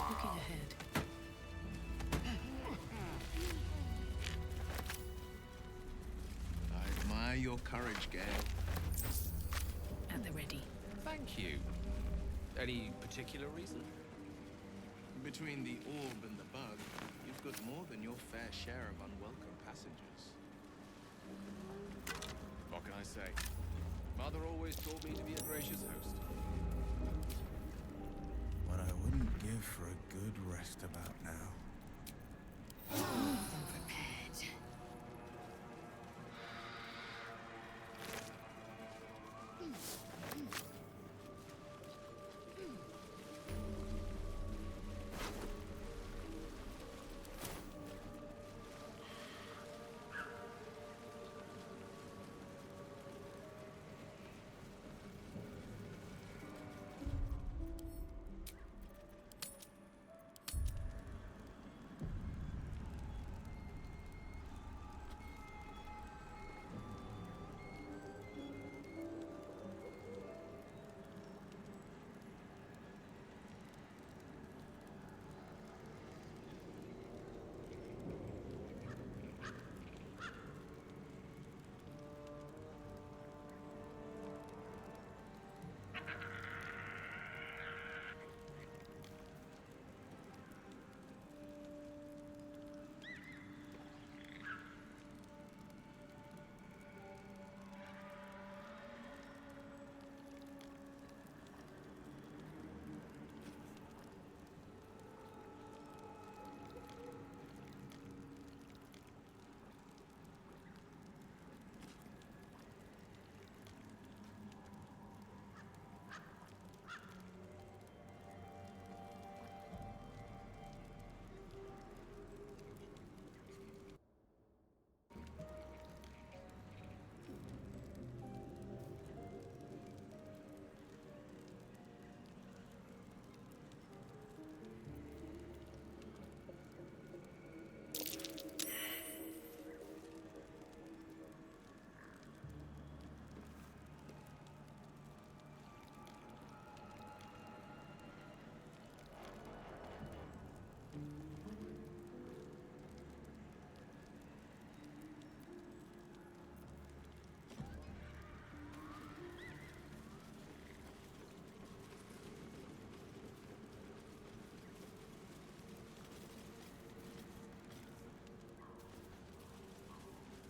K: Looking ahead.
L: I admire your courage, Gale.
K: At the ready.
L: Thank you. Any particular reason? Between the orb and the bug, you've got more than your fair share of unwelcome passengers. What can I say? Mother always taught me to be a gracious host.
M: What I wouldn't give for a good rest about now.
Q: More than prepared.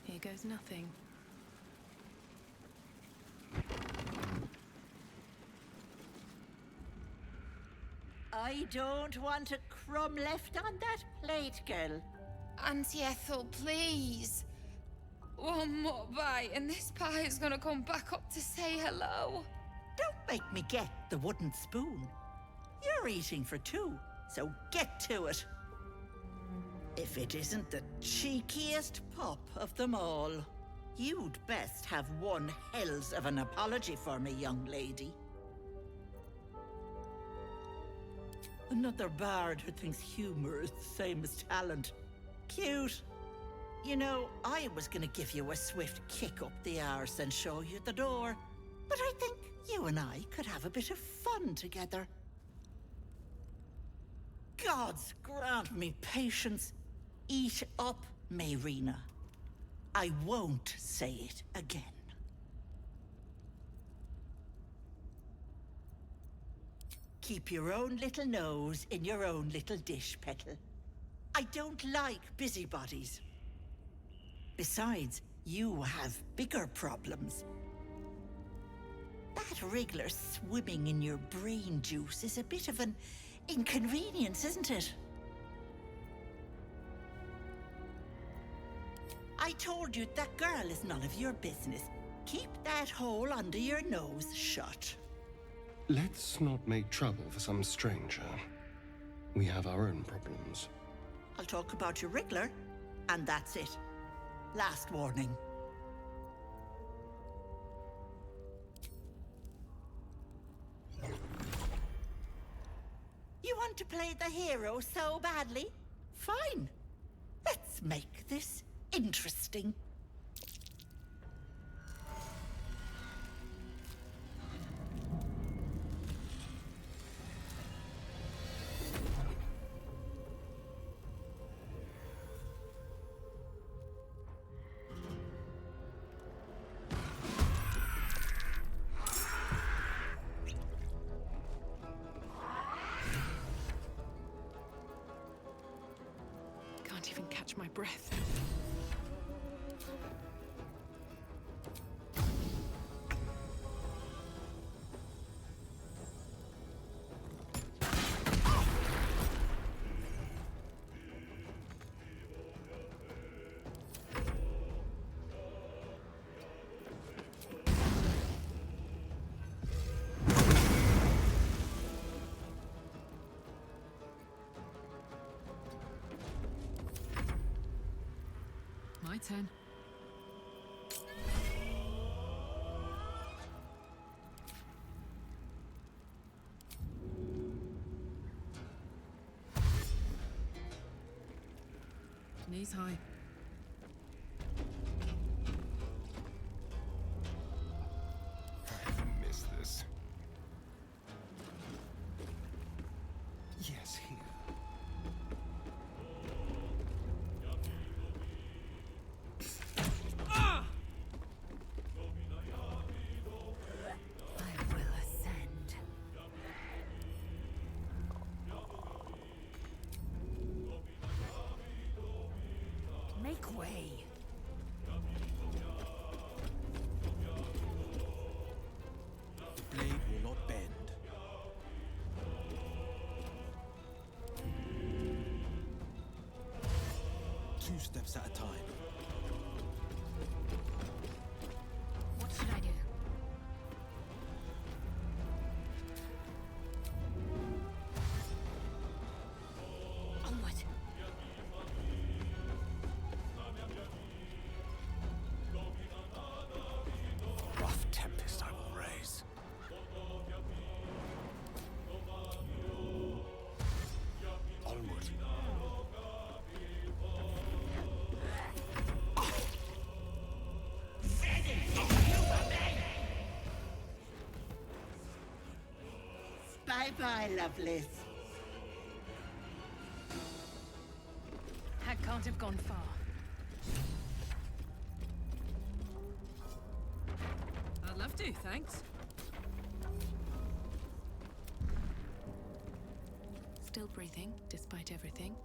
K: Here goes nothing.
P: I don't want a crumb left on that plate, girl.
M: Auntie Ethel, please. One more bite and this pie is gonna come back up to say hello.
P: Don't make me get the wooden spoon. You're eating for two, so get to it. If it isn't the cheekiest pup of them all, you'd best have one hells of an apology for me, young lady. Another bard who thinks humor is the same as talent. Cute. You know, I was gonna give you a swift kick up the arse and show you the door. But I think you and I could have a bit of fun together. Gods grant me patience. Eat up, Mayrina. I won't say it again. Keep your own little nose in your own little dish, Petal. I don't like busybodies. Besides, you have bigger problems. That wriggler swimming in your brain juice is a bit of an inconvenience, isn't it? I told you that girl is none of your business. Keep that hole under your nose shut.
G: Let's not make trouble for some stranger. We have our own problems.
P: I'll talk about your wriggler, and that's it. Last warning. You want to play the hero so badly? Fine. Let's make this interesting.
K: Can't even catch my breath. turn. Knees high.
G: I miss this. Yes, here.
Q: I will ascend. Make way.
L: The blade will not bend. Two steps at a time.
Q: What should I do? Onward.
L: Rough tempest I will raise. Onward.
P: Bye-bye, Lovelace.
K: Hag can't have gone far.
A: I'd love to, thanks.
K: Still breathing, despite everything.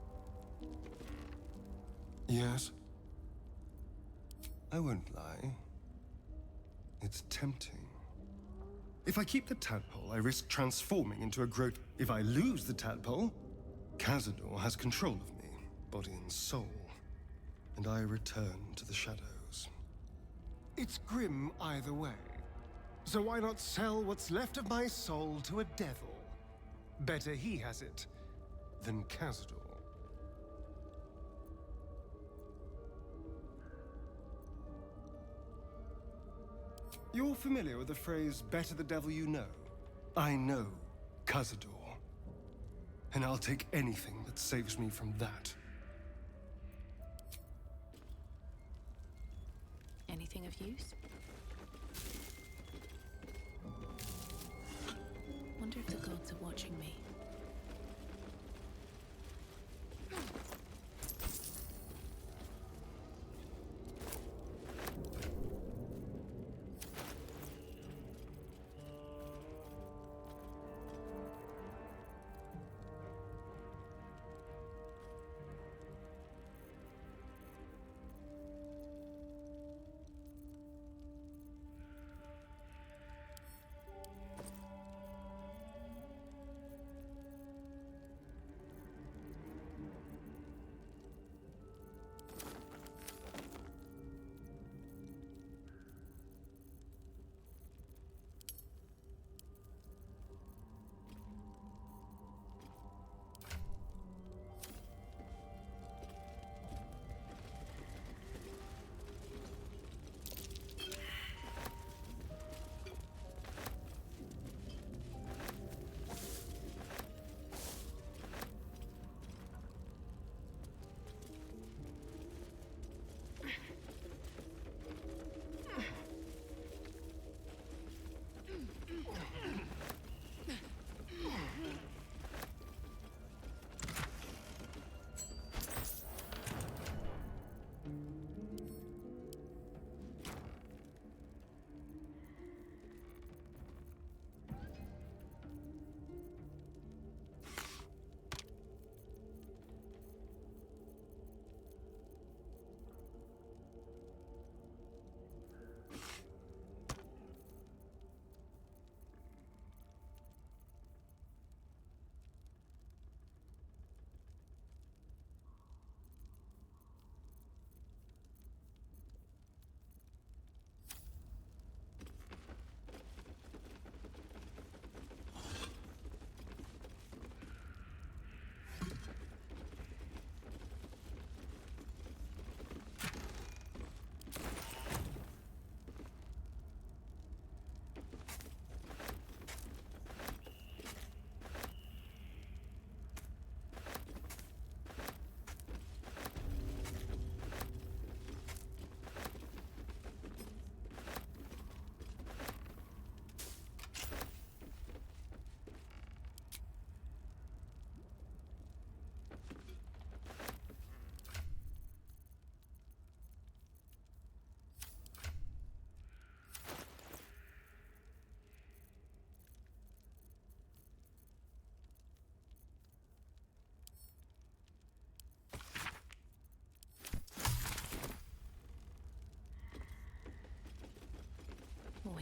G: Yes. I won't lie. It's tempting. If I keep the tadpole, I risk transforming into a growth. If I lose the tadpole, Cazador has control of me, body and soul, and I return to the shadows. It's grim either way. So why not sell what's left of my soul to a devil? Better he has it than Cazador. You're familiar with the phrase, better the devil you know? I know Cazador, and I'll take anything that saves me from that.
K: Anything of use? Wonder if the gods are watching me.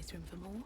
K: always room for more.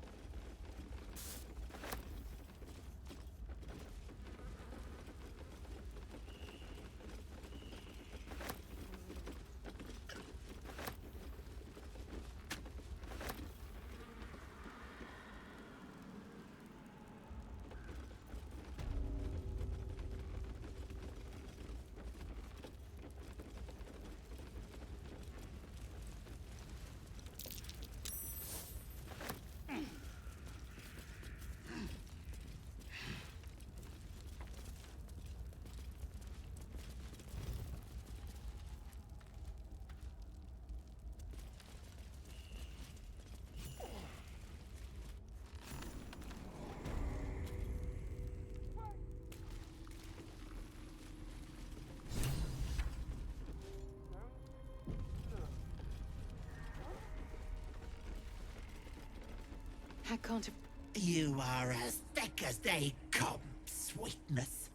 K: I can't have...
E: You are as thick as they come, sweetness.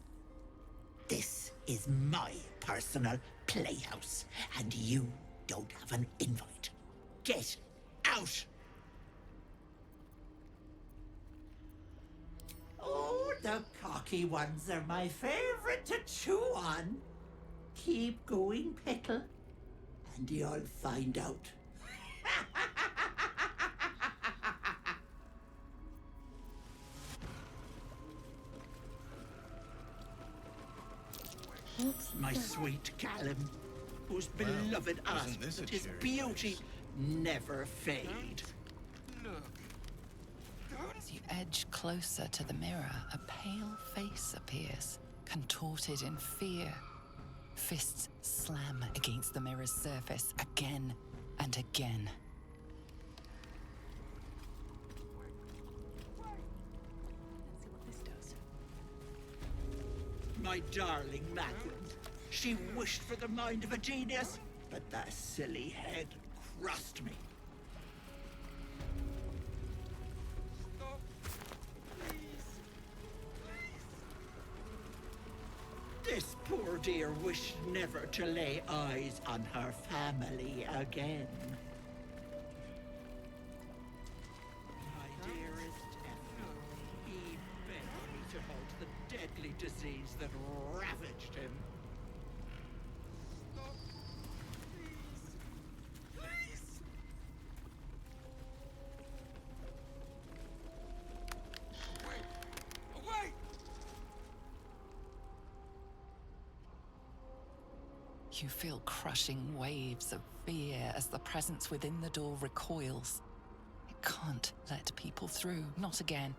E: This is my personal playhouse, and you don't have an invite. Get out! Oh, the cocky ones are my favorite to chew on. Keep going, Pickle, and you'll find out. My sweet Callum, whose beloved asked that his beauty never fade.
X: As you edge closer to the mirror, a pale face appears, contorted in fear. Fists slam against the mirror's surface again and again.
K: Let's see what this does.
E: My darling Macklin. She wished for the mind of a genius, but that silly head crushed me. Stop. Please. This poor dear wished never to lay eyes on her family again. My dearest Effie, he begged me to halt the deadly disease that ravaged him. Stop. Please. Please. Away. Away.
X: You feel crushing waves of fear as the presence within the door recoils. It can't let people through, not again.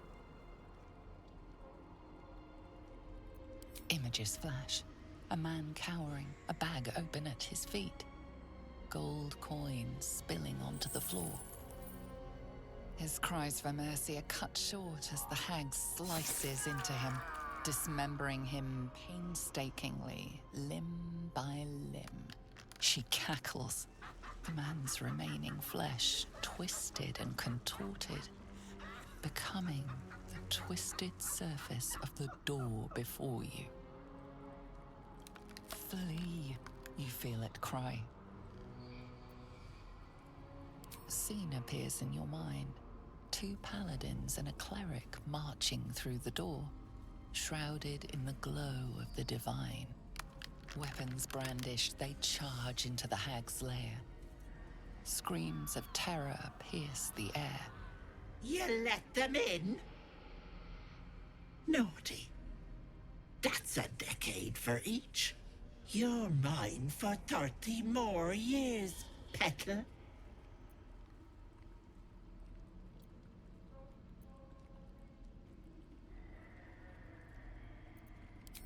X: Images flash. A man cowering, a bag open at his feet. Gold coins spilling onto the floor. His cries for mercy are cut short as the hag slices into him, dismembering him painstakingly, limb by limb. She cackles, the man's remaining flesh twisted and contorted, becoming the twisted surface of the door before you. Flee, you feel it cry. A scene appears in your mind. 2 paladins and a cleric marching through the door, shrouded in the glow of the divine. Weapons brandished, they charge into the hag's lair. Screams of terror pierce the air.
E: You let them in? Naughty. That's a decade for each. You're mine for 30 more years, Petal.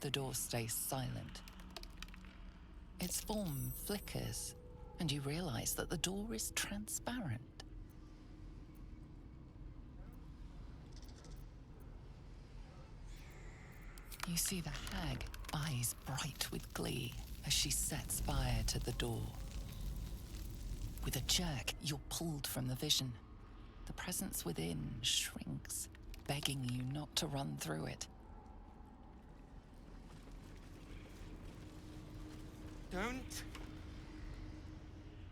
X: The door stays silent. Its form flickers, and you realize that the door is transparent. You see the hag, eyes bright with glee, as she sets fire to the door. With a jerk, you're pulled from the vision. The presence within shrinks, begging you not to run through it.
R: Don't.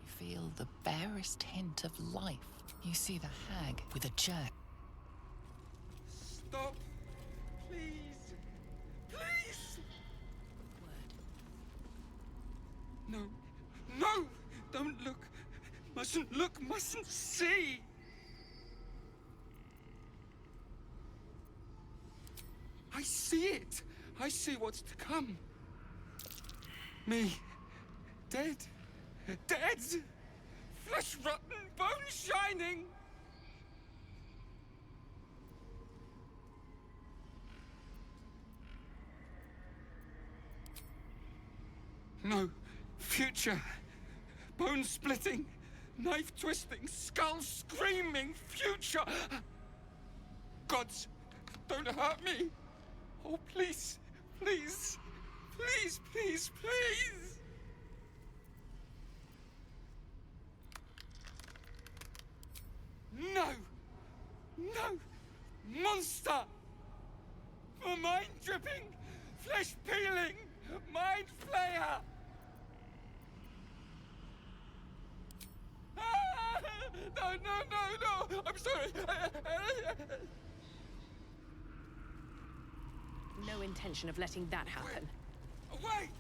X: You feel the barest hint of life You see the hag with a jerk.
O: Stop! Please! Please! No. No! Don't look! Mustn't look! Mustn't see! I see it! I see what's to come. Me. Dead. Dead! Flesh rotten, bone shining! No. Future. Bone splitting. Knife twisting. Skull screaming. Future. Gods, don't hurt me. Oh, please. Please. Please, please, please. No. No. Monster. For mind dripping. Flesh peeling. Mind flayer. Ah! No, no, no, no! I'm sorry!
K: No intention of letting that happen.
O: Away!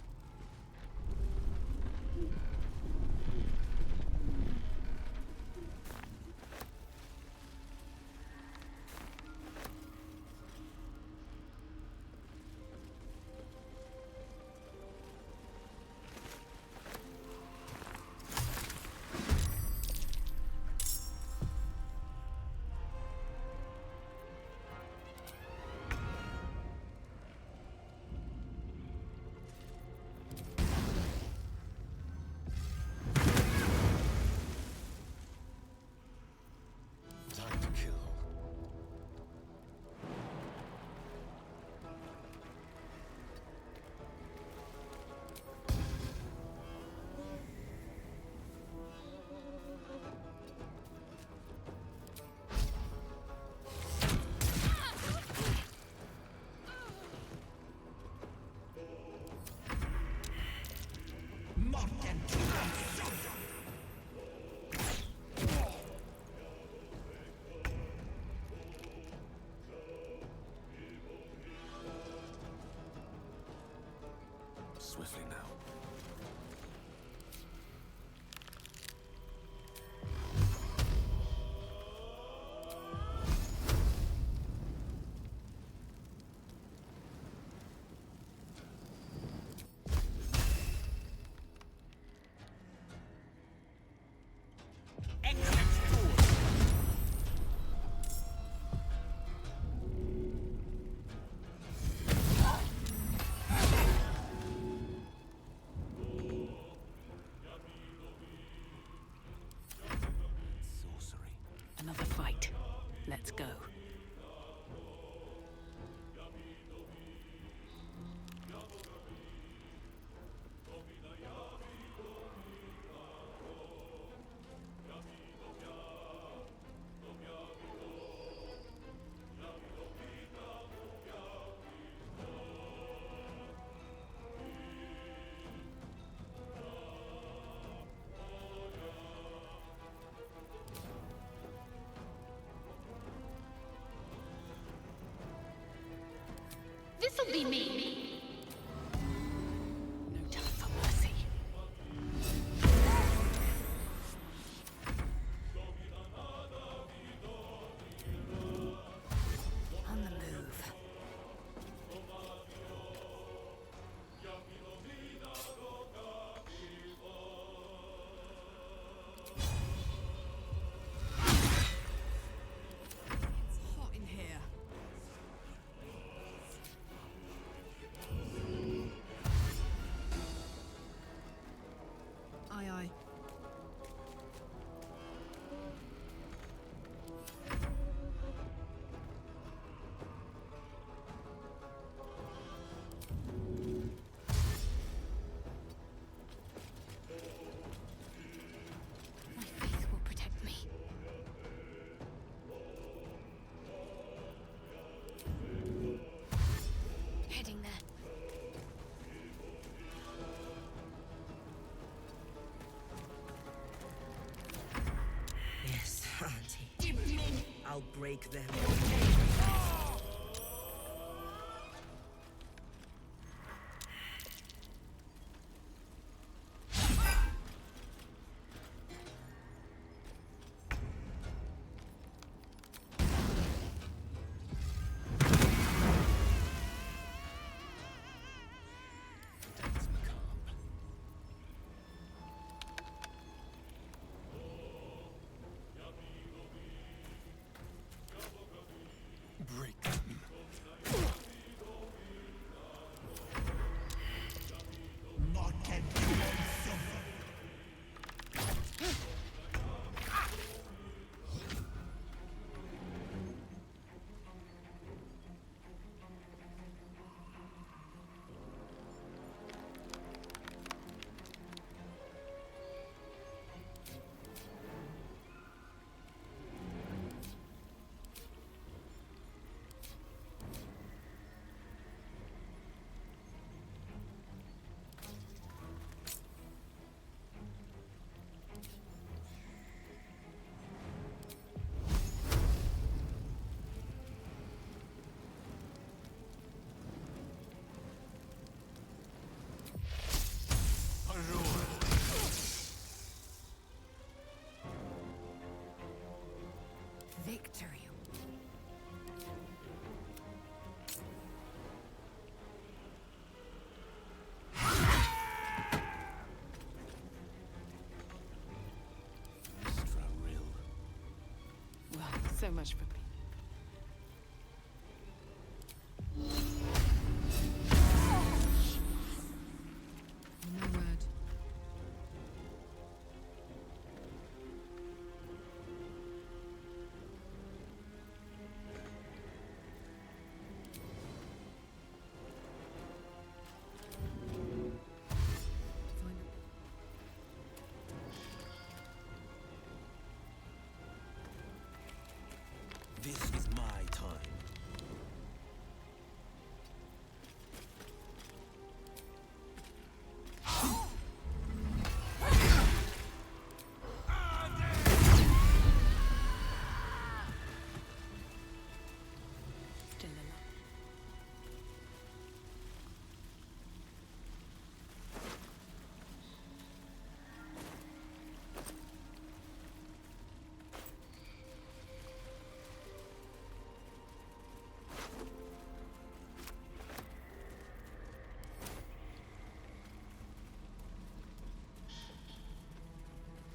G: Time to kill.
E: Morten
F: Swiftly now.
K: Another fight. Let's go.
I: This'll be me.
K: No time for mercy. On the move.
A: It's hot in here.
T: break them.
R: Break them.
E: Not can you suffer.
K: Victory. Well, so much for peace.
A: No word.
T: This is my time.
K: Still alive.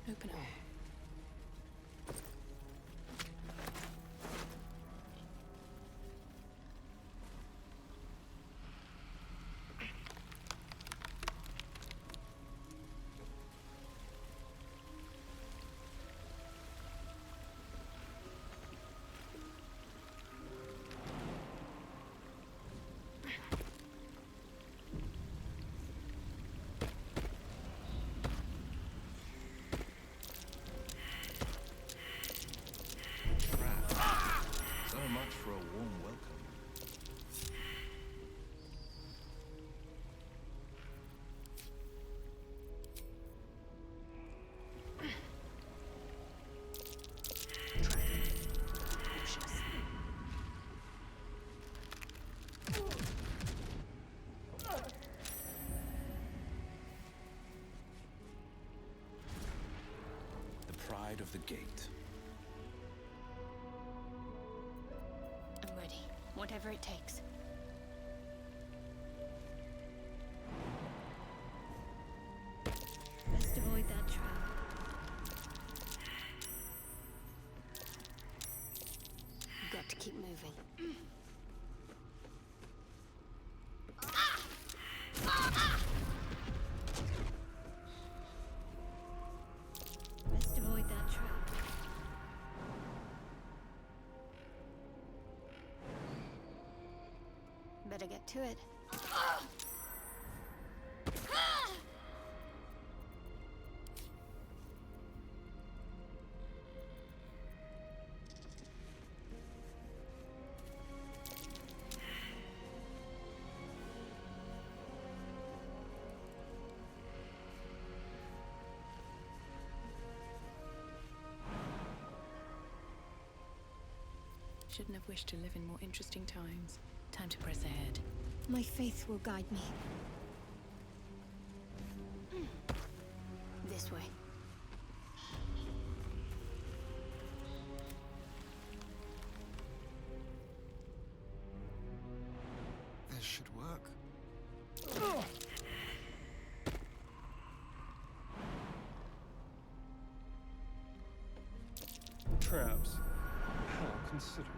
K: Open up.
L: So much for a warm welcome. The pride of the gate.
I: I'm ready. Whatever it takes. Best avoid that trap. Got to keep moving. Best avoid that trap. Better get to it.
S: Shouldn't have wished to live in more interesting times. Time to press ahead.
I: My faith will guide me. This way.
F: This should work.
G: Traps. How considerate.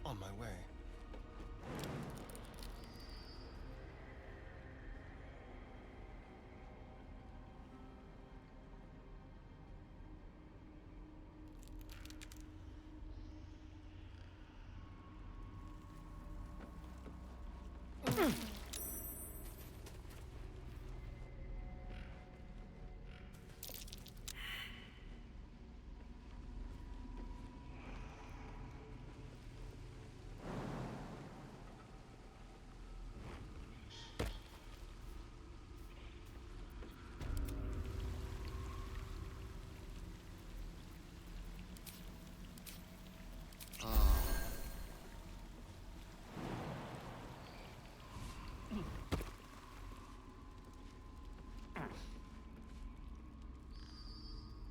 G: On my way.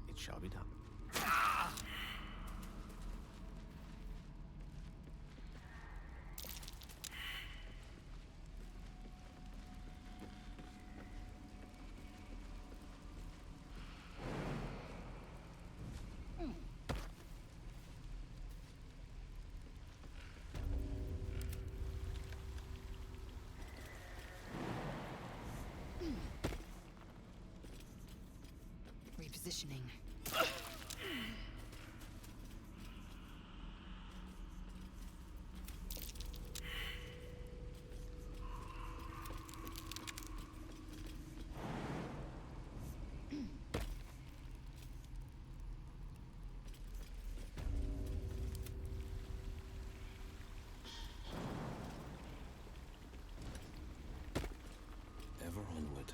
L: It shall be done.
Q: Repositioning.
L: Ever onward.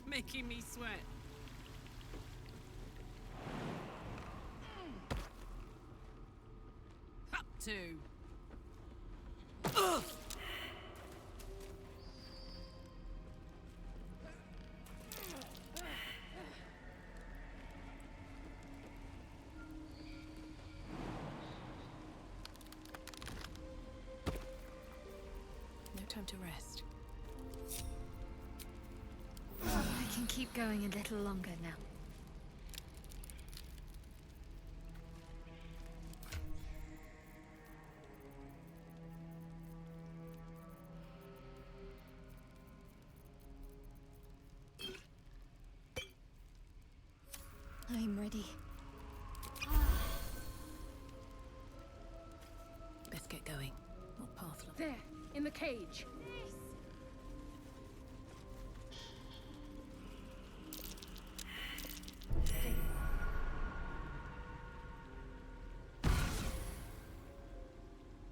A: Making me sweat. Up to. Ugh.
S: No time to rest.
C: I can keep going a little longer now.
I: I'm ready.
S: Best get going. What path look?
K: There, in the cage.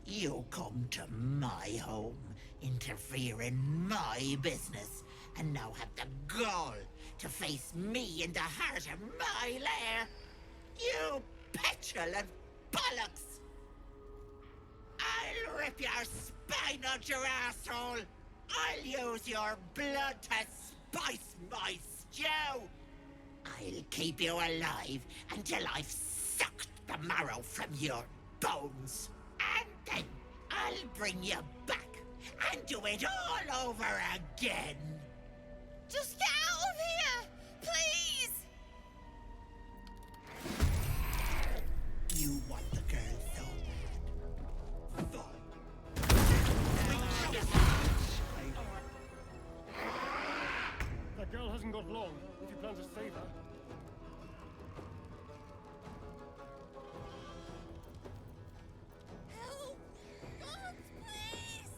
E: You come to my home, interfere in my business, and now have the gall to face me in the heart of my lair? You petulant bollocks! I'll rip your spine out your asshole! I'll use your blood to spice my stew! I'll keep you alive until I've sucked the marrow from your bones! And then I'll bring you back and do it all over again!
M: Just get out of here! Please!
E: You want the girl so bad. Fine.
G: That girl hasn't got long, if you plan to save her.
M: Help! God, please!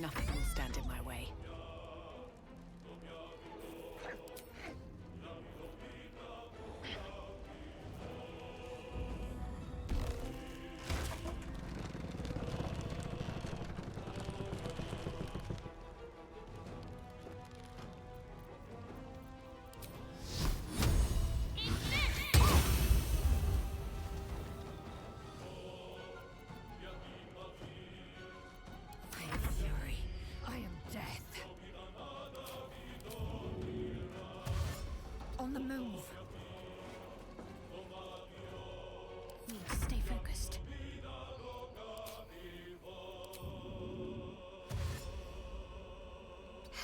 K: Nothing will stand in my way.
C: On the move. Need to stay focused.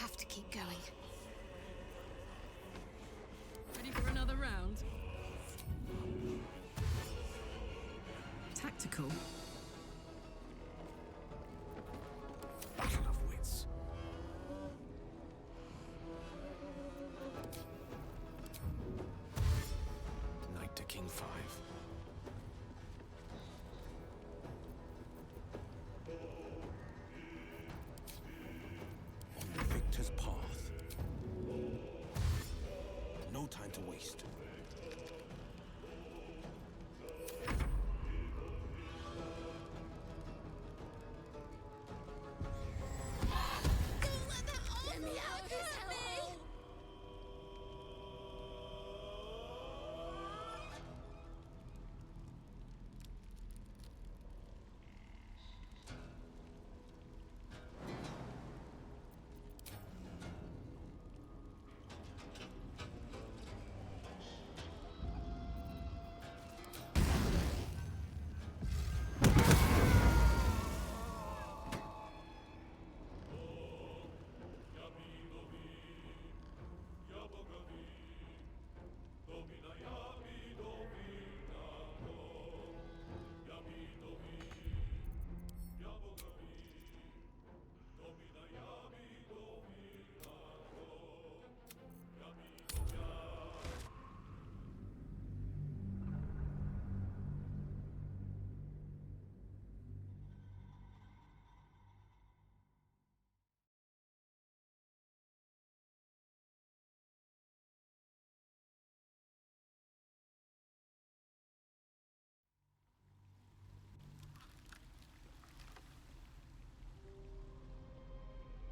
I: Have to keep going.
A: Ready for another round? Tactical.
F: Battle of wits. Knight to King 5. On the victor's path. No time to waste.
I: Get me out of this hellhole!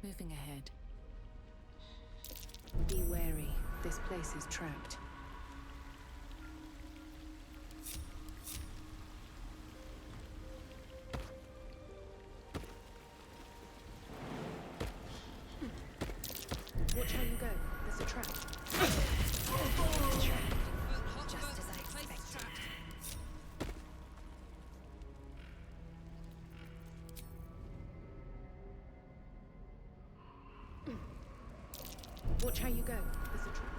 K: Moving ahead. Be wary. This place is trapped. Watch how you go. There's a trap.
C: Just as I expected.
K: Watch how you go. There's a trap.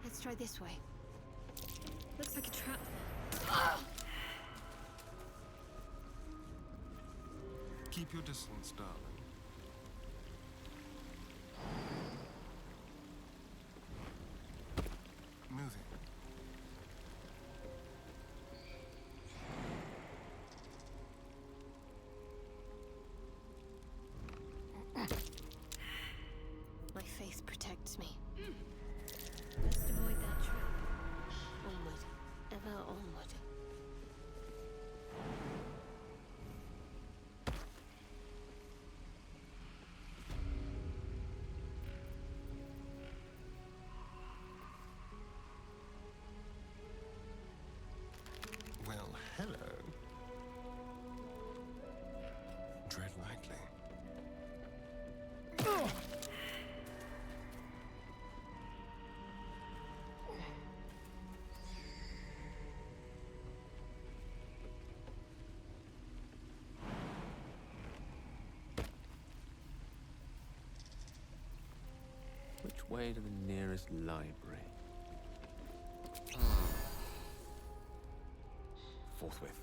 I: Let's try this way. Looks like a trap.
G: Keep your distance, darling. Moving.
I: My faith protects me. Best avoid that trap. Onward. Ever onward.
G: Well, hello. Tread lightly.
L: Which way to the nearest library? Forthwith.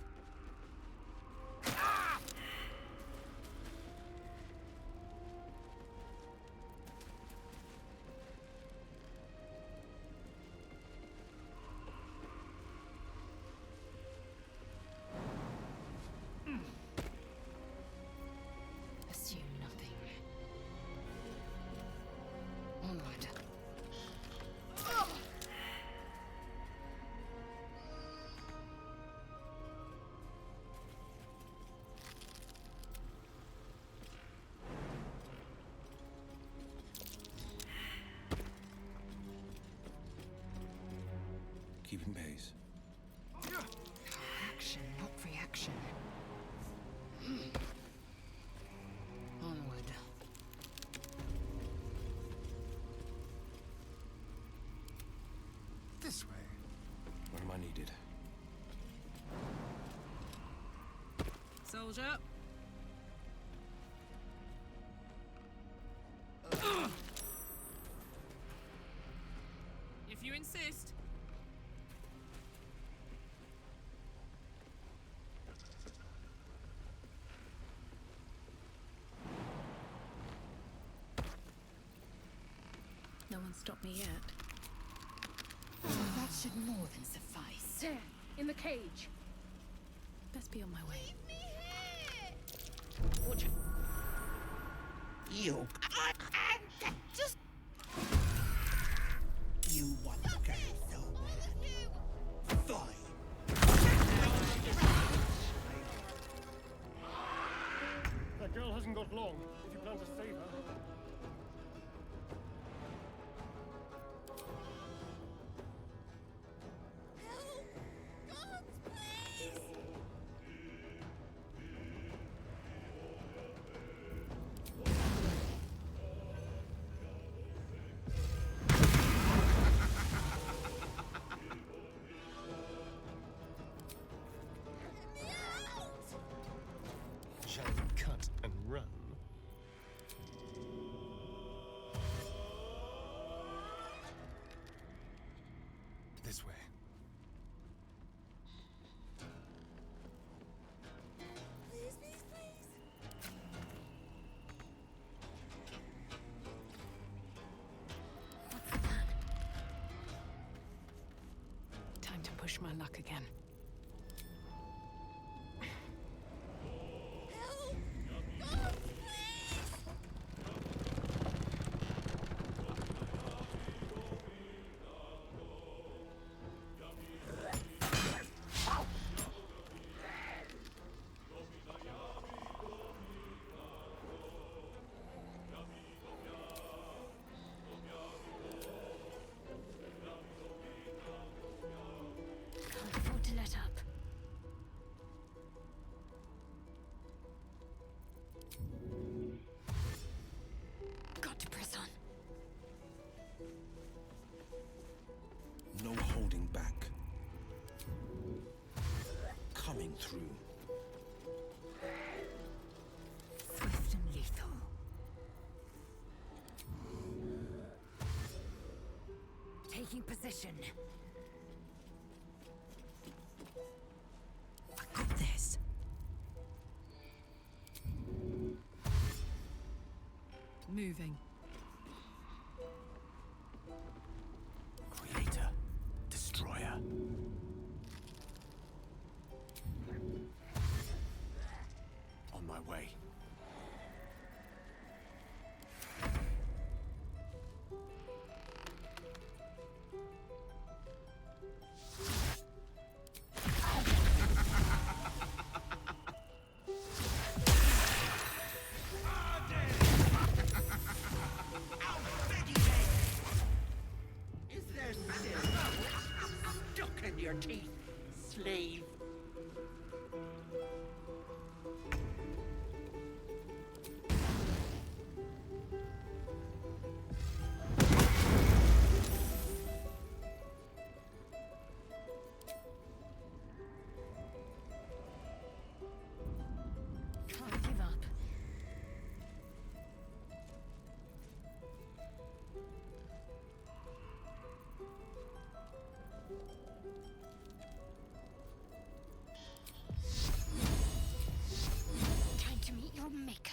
F: keeping pace.
Q: Action, not reaction. Onward.
R: This way.
F: Where am I needed?
A: Soldier. If you insist.
S: No one stopped me yet.
Q: That should more than suffice.
K: There, in the cage.
S: Best be on my way.
K: Watch it.
E: You can't just. You want the girl so bad. Fine.
G: That girl hasn't got long, if you plan to save her. Shall we cut and run? This way.
Q: Please, please, please. What's the plan?
S: Time to push my luck again.
Q: Can't afford to let up. Got to press on.
F: No holding back. Coming through.
Q: Swift and lethal. Taking position.
A: I got this. Moving.
F: Creator. Destroyer. On my way.
E: Is there still stuck in your teeth, slave?
Q: Can't give up. Time to meet your maker.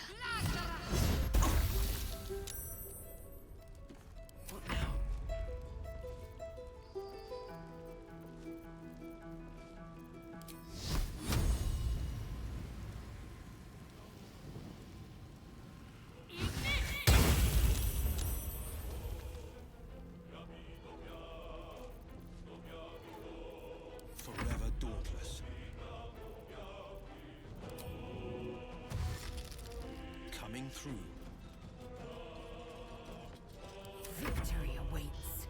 A: What now?
F: Forever dauntless. Coming through.
Q: Victory awaits.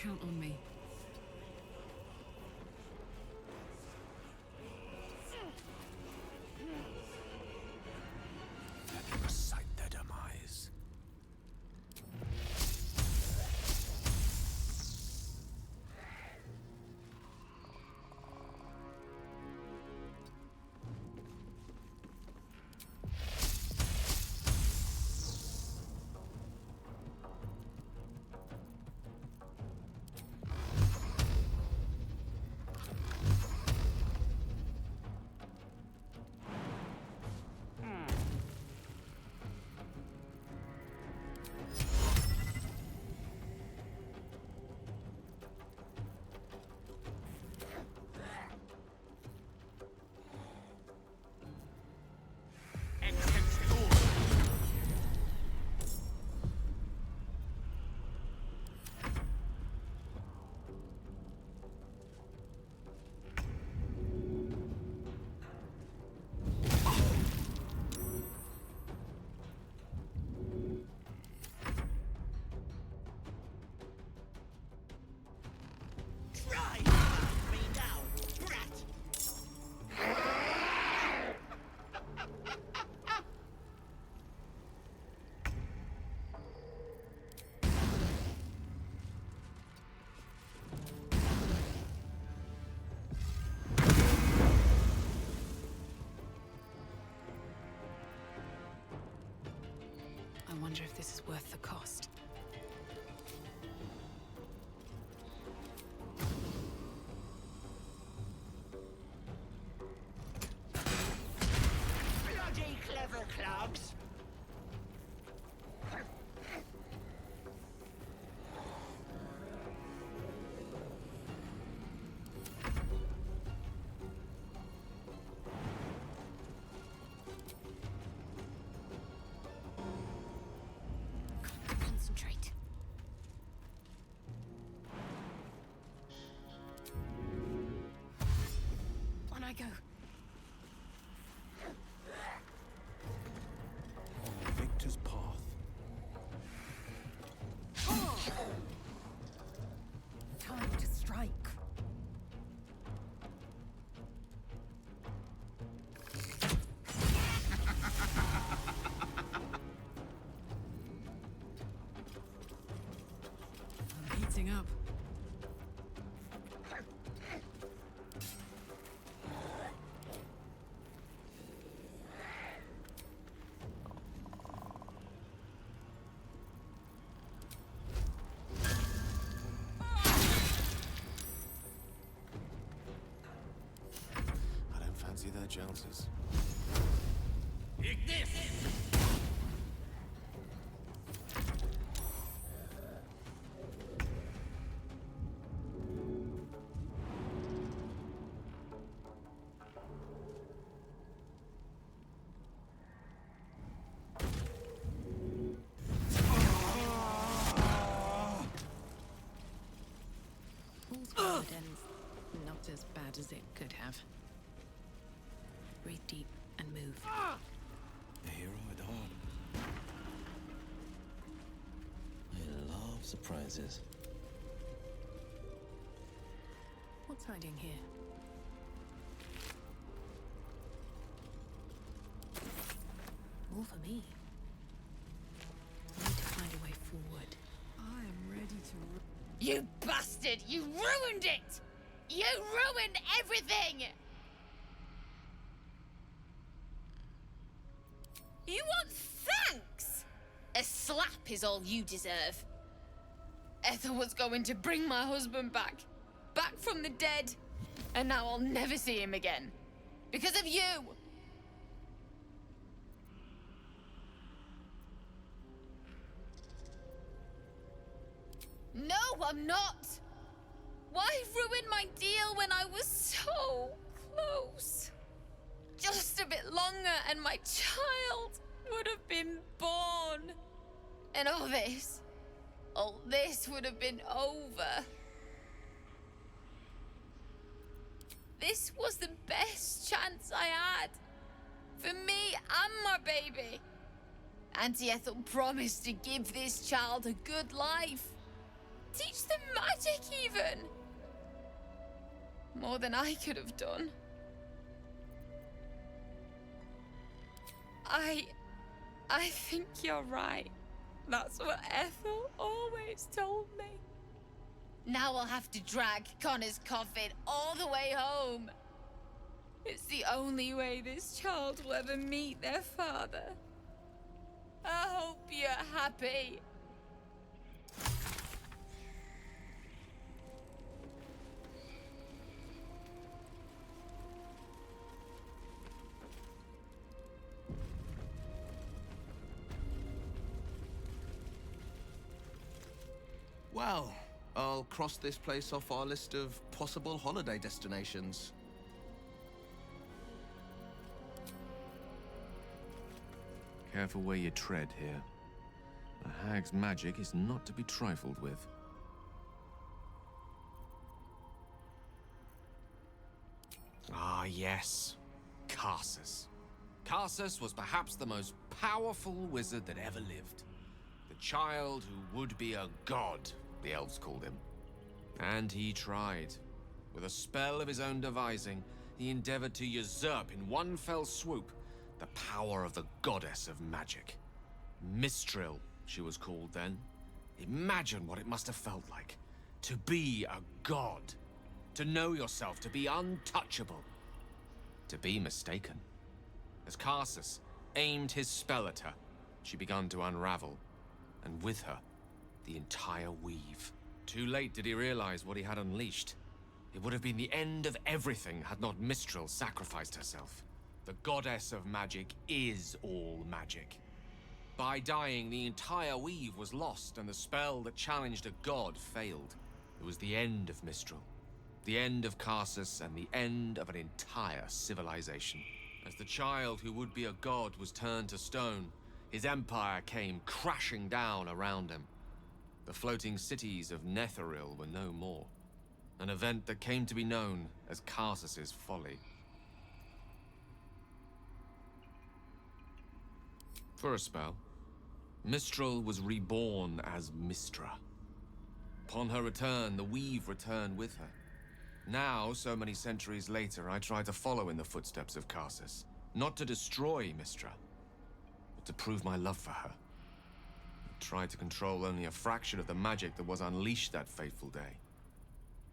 A: count on me.
F: Let them recite their demise.
E: Try to find me now, brat!
S: I wonder if this is worth the cost.
E: Bloody clever clogs!
I: Concentrate. On I go.
F: Victor's path.
P: Time to strike.
A: I'm heating up.
F: I don't fancy their chances.
S: All's well that ends not as bad as it could have. Breathe deep and move.
F: A hero at heart.
T: I love surprises.
S: What's hiding here? More for me. I need to find a way forward.
A: I am ready to...
M: You bastard! You ruined it! You ruined everything! You want thanks? A slap is all you deserve. Ethel was going to bring my husband back. Back from the dead. And now I'll never see him again. Because of you! No, I'm not! Why ruin my deal when I was so close? Just a bit longer and my child would have been born. And all this would have been over. This was the best chance I had. For me and my baby. Auntie Ethel promised to give this child a good life. Teach them magic, even! More than I could have done. I think you're right. That's what Ethel always told me. Now I'll have to drag Connor's coffin all the way home. It's the only way this child will ever meet their father. I hope you're happy.
L: Well, I'll cross this place off our list of possible holiday destinations.
F: Careful where you tread here. A hag's magic is not to be trifled with.
D: Ah, yes. Karsus. Karsus was perhaps the most powerful wizard that ever lived. The child who would be a god, the elves called him. And he tried. With a spell of his own devising, he endeavored to usurp in one fell swoop the power of the goddess of magic. Mistril, she was called then. Imagine what it must have felt like to be a god. To know yourself, to be untouchable. To be mistaken. As Karsus aimed his spell at her, she began to unravel, and with her, the entire weave. Too late did he realize what he had unleashed. It would have been the end of everything had not Mistril sacrificed herself. The goddess of magic is all magic. By dying, the entire weave was lost, and the spell that challenged a god failed. It was the end of Mistril. The end of Karsus, and the end of an entire civilization. As the child who would be a god was turned to stone, his empire came crashing down around him. The floating cities of Netheril were no more. An event that came to be known as Karsus's folly. For a spell, Mistril was reborn as Mistra. Upon her return, the weave returned with her. Now, so many centuries later, I try to follow in the footsteps of Karsus. Not to destroy Mistra, but to prove my love for her. I tried to control only a fraction of the magic that was unleashed that fateful day.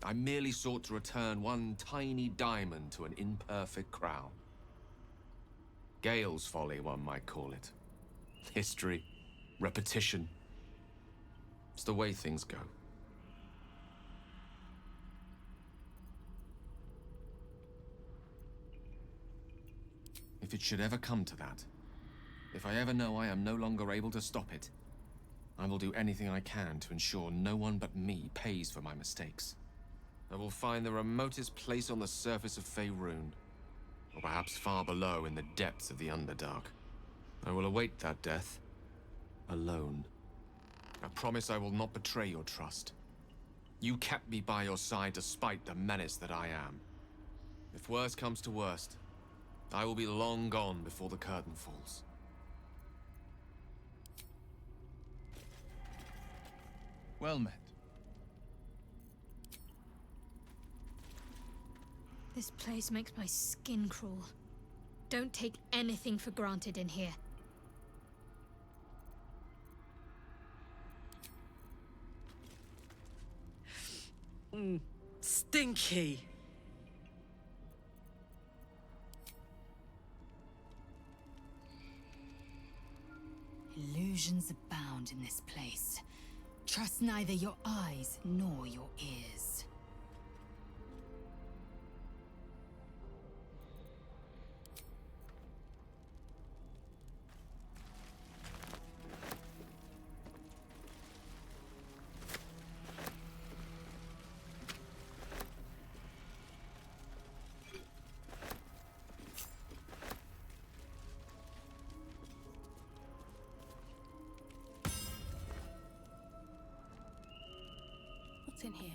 D: I merely sought to return one tiny diamond to an imperfect crown. Gale's folly, one might call it. History, repetition. It's the way things go. If it should ever come to that, if I ever know I am no longer able to stop it, I will do anything I can to ensure no one but me pays for my mistakes. I will find the remotest place on the surface of Faerun, or perhaps far below in the depths of the Underdark. I will await that death, alone. I promise I will not betray your trust. You kept me by your side despite the menace that I am. If worst comes to worst, I will be long gone before the curtain falls.
L: Well met.
I: This place makes my skin crawl. Don't take anything for granted in here.
A: Stinky.
Q: Illusions abound in this place. Trust neither your eyes nor your ears.
K: What's in here?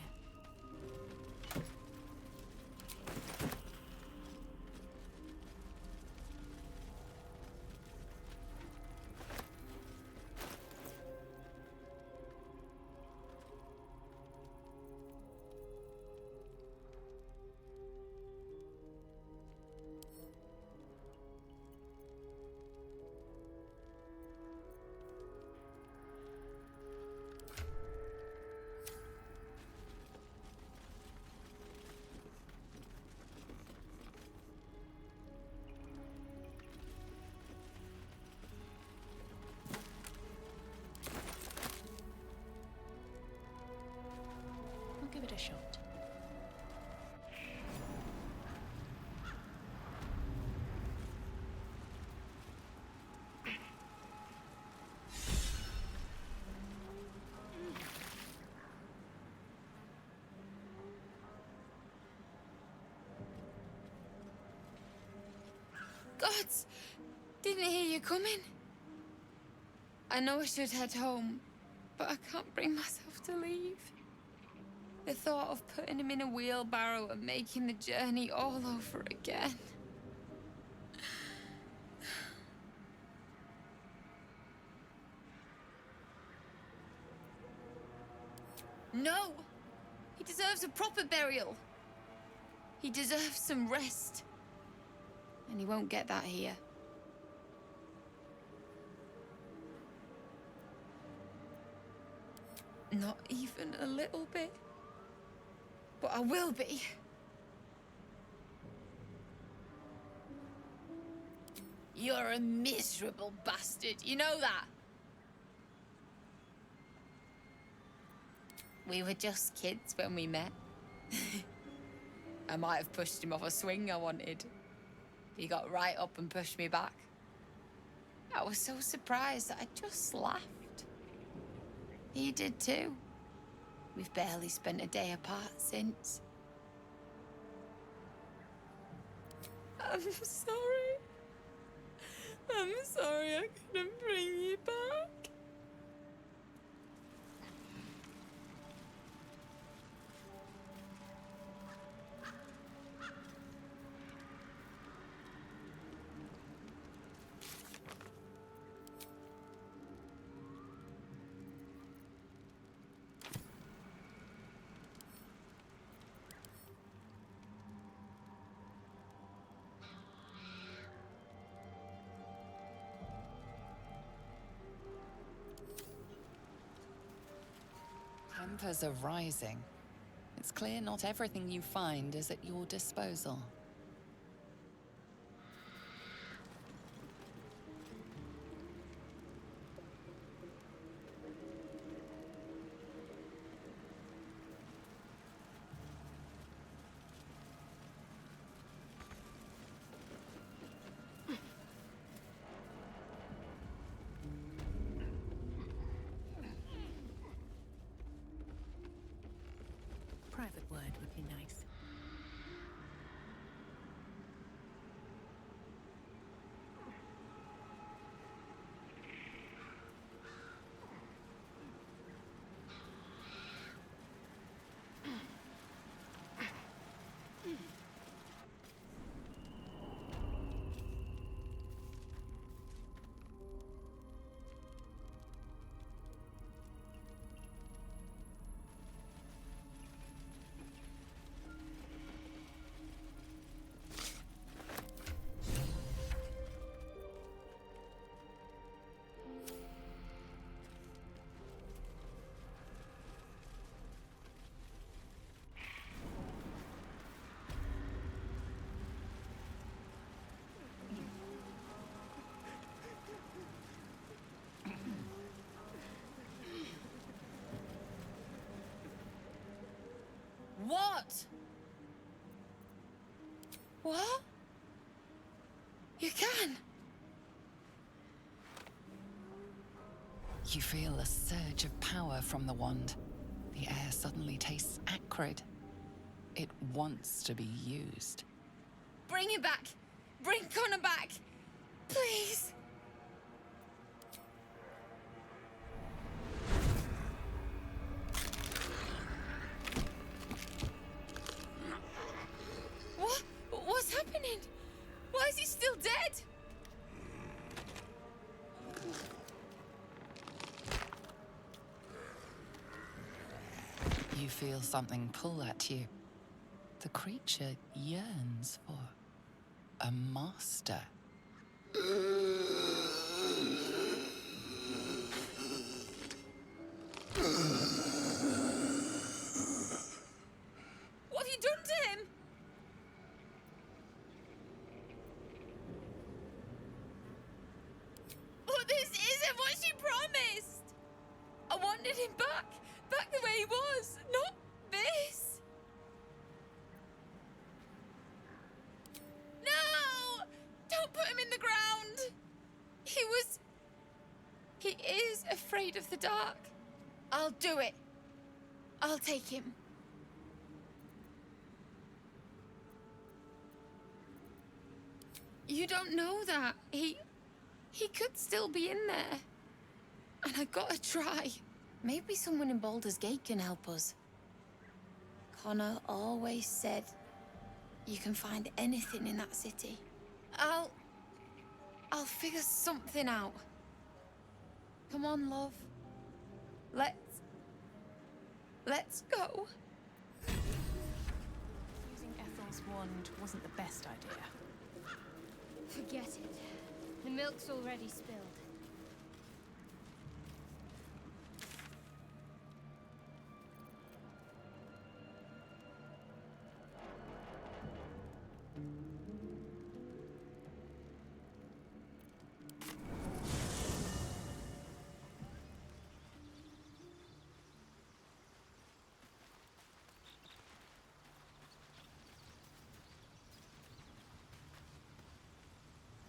M: Gods! Didn't hear you coming. I know I should head home, but I can't bring myself to leave. The thought of putting him in a wheelbarrow and making the journey all over again. No! He deserves a proper burial. He deserves some rest. And he won't get that here. Not even a little bit. But I will be. You're a miserable bastard, you know that? We were just kids when we met. I might have pushed him off a swing I wanted. He got right up and pushed me back. I was so surprised that I just laughed. He did too. We've barely spent a day apart since. I'm sorry. I'm sorry I couldn't bring you back.
X: Tempers are rising. It's clear not everything you find is at your disposal.
S: Private word would be nice.
M: What? What? You can?
X: You feel a surge of power from the wand. The air suddenly tastes acrid. It wants to be used.
M: Bring it back! Bring Connor back! Please! What? What's happening? Why is he still dead?
X: You feel something pull at you. The creature yearns for a master.
M: What have you done to him? But this isn't what she promised! I wanted him back the way he was, not this! No! Don't put him in the ground! He is afraid of the dark. I'll do it. I'll take him. You don't know that. He could still be in there. And I gotta try.
Q: Maybe someone in Baldur's Gate can help us. Connor always said you can find anything in that city.
M: I'll figure something out. Come on, love. Let's go.
K: Using Ethel's wand wasn't the best idea.
I: Forget it. The milk's already spilled.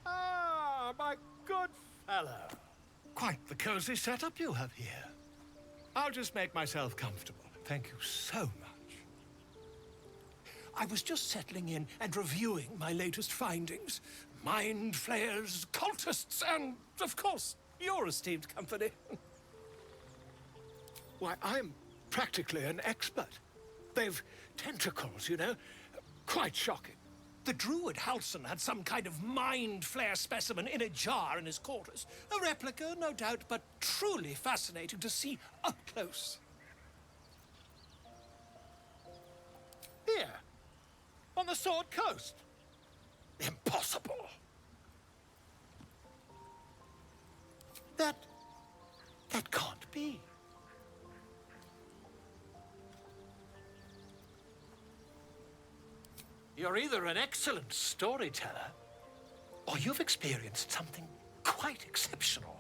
B: Ah, my good fellow. Quite the cozy setup you have here. I'll just make myself comfortable. Thank you so much. I was just settling in and reviewing my latest findings. Mind flayers, cultists, and, of course, your esteemed company. Why, I'm practically an expert. They've tentacles, you know. Quite shocking. The druid Halson had some kind of mind flare specimen in a jar in his quarters. A replica, no doubt, but truly fascinating to see up close. Here, on the Sword Coast. Impossible. That can't be. You're either an excellent storyteller, or you've experienced something quite exceptional.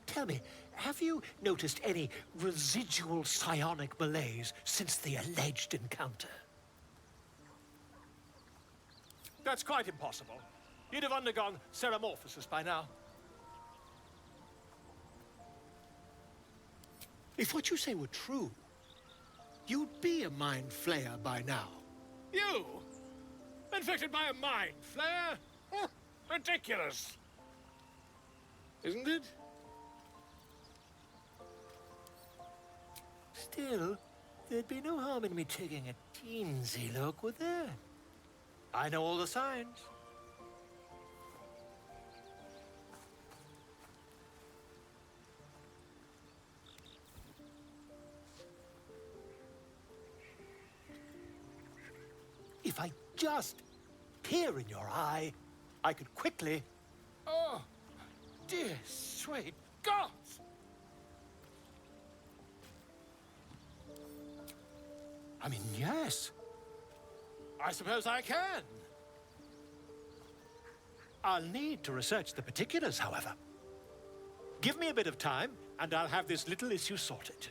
B: Tell me, have you noticed any residual psionic malaise since the alleged encounter? That's quite impossible. You'd have undergone ceramorphosis by now. If what you say were true, you'd be a mind flayer by now. You? Infected by a mind flare? Ridiculous. Isn't it? Still, there'd be no harm in me taking a teensy look, would there? I know all the signs. If I just peer in your eye, I could quickly... Oh, dear sweet gods! I mean, yes. I suppose I can. I'll need to research the particulars, however. Give me a bit of time, and I'll have this little issue sorted.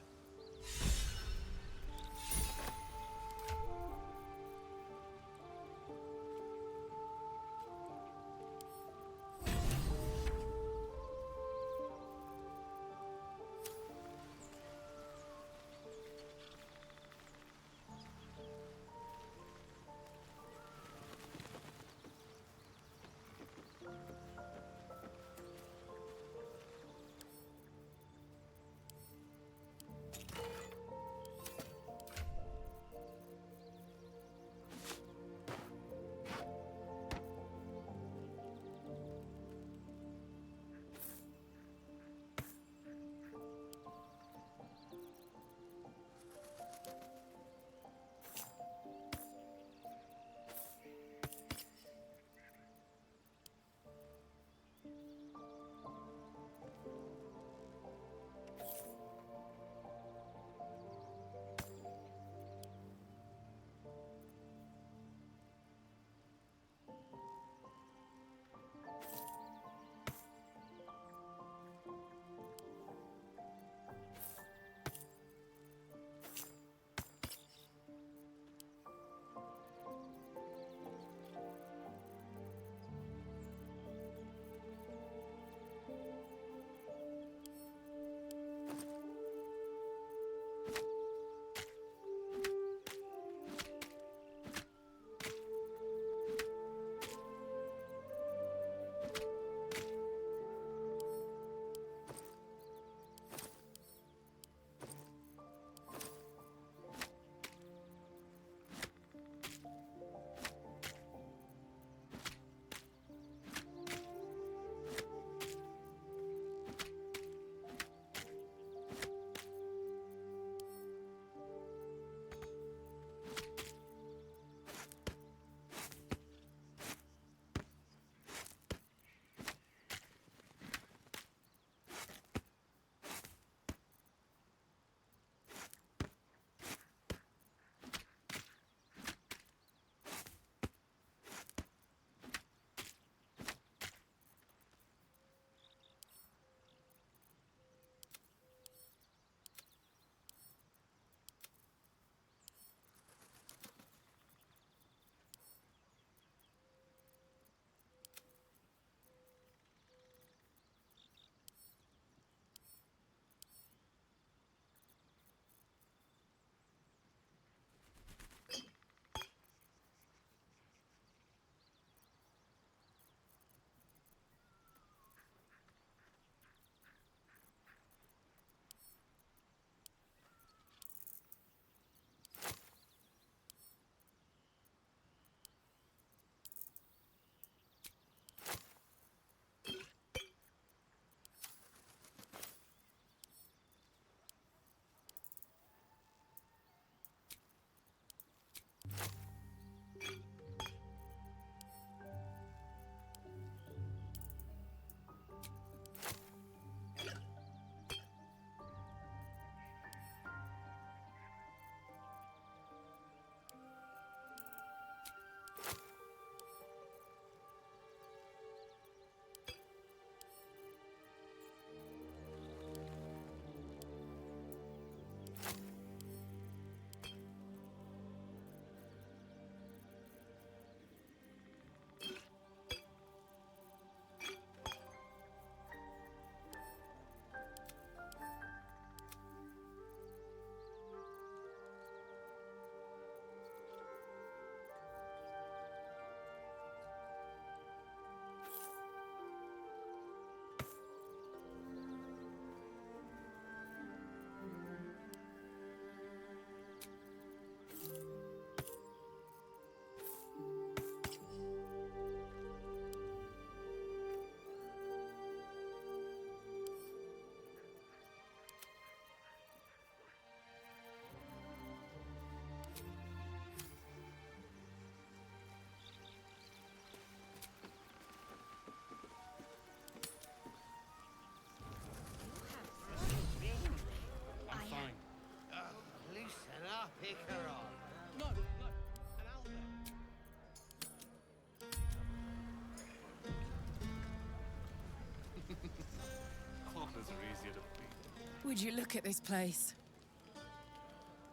A: Would you look at this place?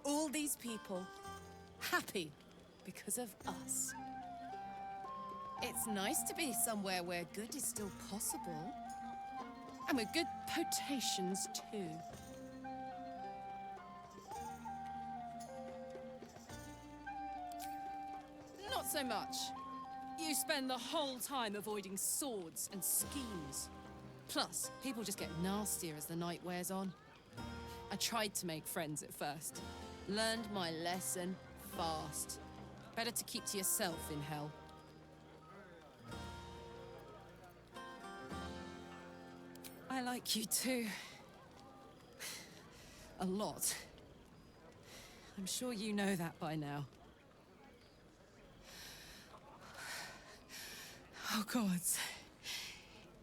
A: All these people happy because of us. It's nice to be somewhere where good is still possible. And with good potations, too. Not so much. You spend the whole time avoiding swords and schemes. Plus, people just get nastier as the night wears on. I tried to make friends at first. Learned my lesson fast. Better to keep to yourself in hell. I like you too. A lot. I'm sure you know that by now. Oh, gods.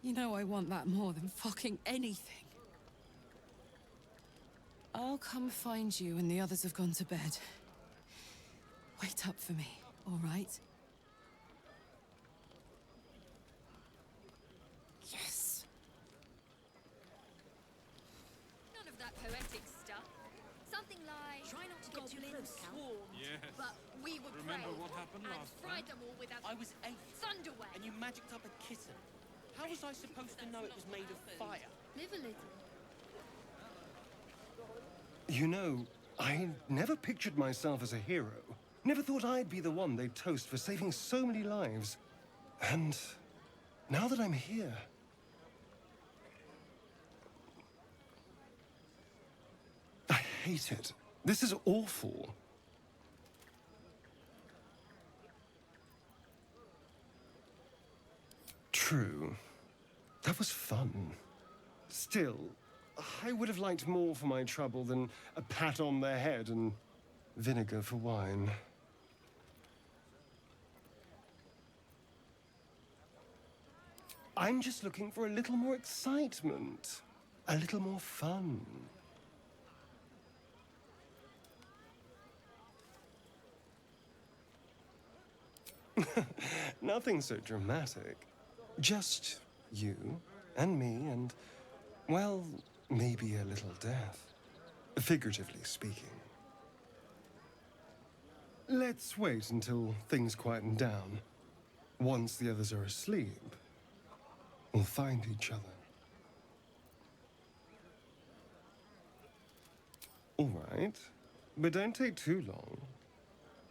A: You know I want that more than fucking anything. I'll come find you when the others have gone to bed. Wait up for me, all right? Yes.
J: None of that poetic stuff. Something like try not to get too close, swarmed,
U: Yes.
J: but we were
U: Remember
J: prey
U: what happened
J: and
U: last
J: fried
U: time?
J: them all with our
V: I was 8.
J: thunderwave.
V: And you magicked up a kitten. How was I supposed to know it was made of fire?
J: Live a little.
G: You know, I never pictured myself as a hero. Never thought I'd be the one they'd toast for saving so many lives. And now that I'm here... I hate it. This is awful. True. That was fun. Still, I would have liked more for my trouble than a pat on the head and vinegar for wine. I'm just looking for a little more excitement, a little more fun. Nothing so dramatic. Just you and me and, well, maybe a little death. Figuratively speaking. Let's wait until things quieten down. Once the others are asleep, we'll find each other. All right, but don't take too long.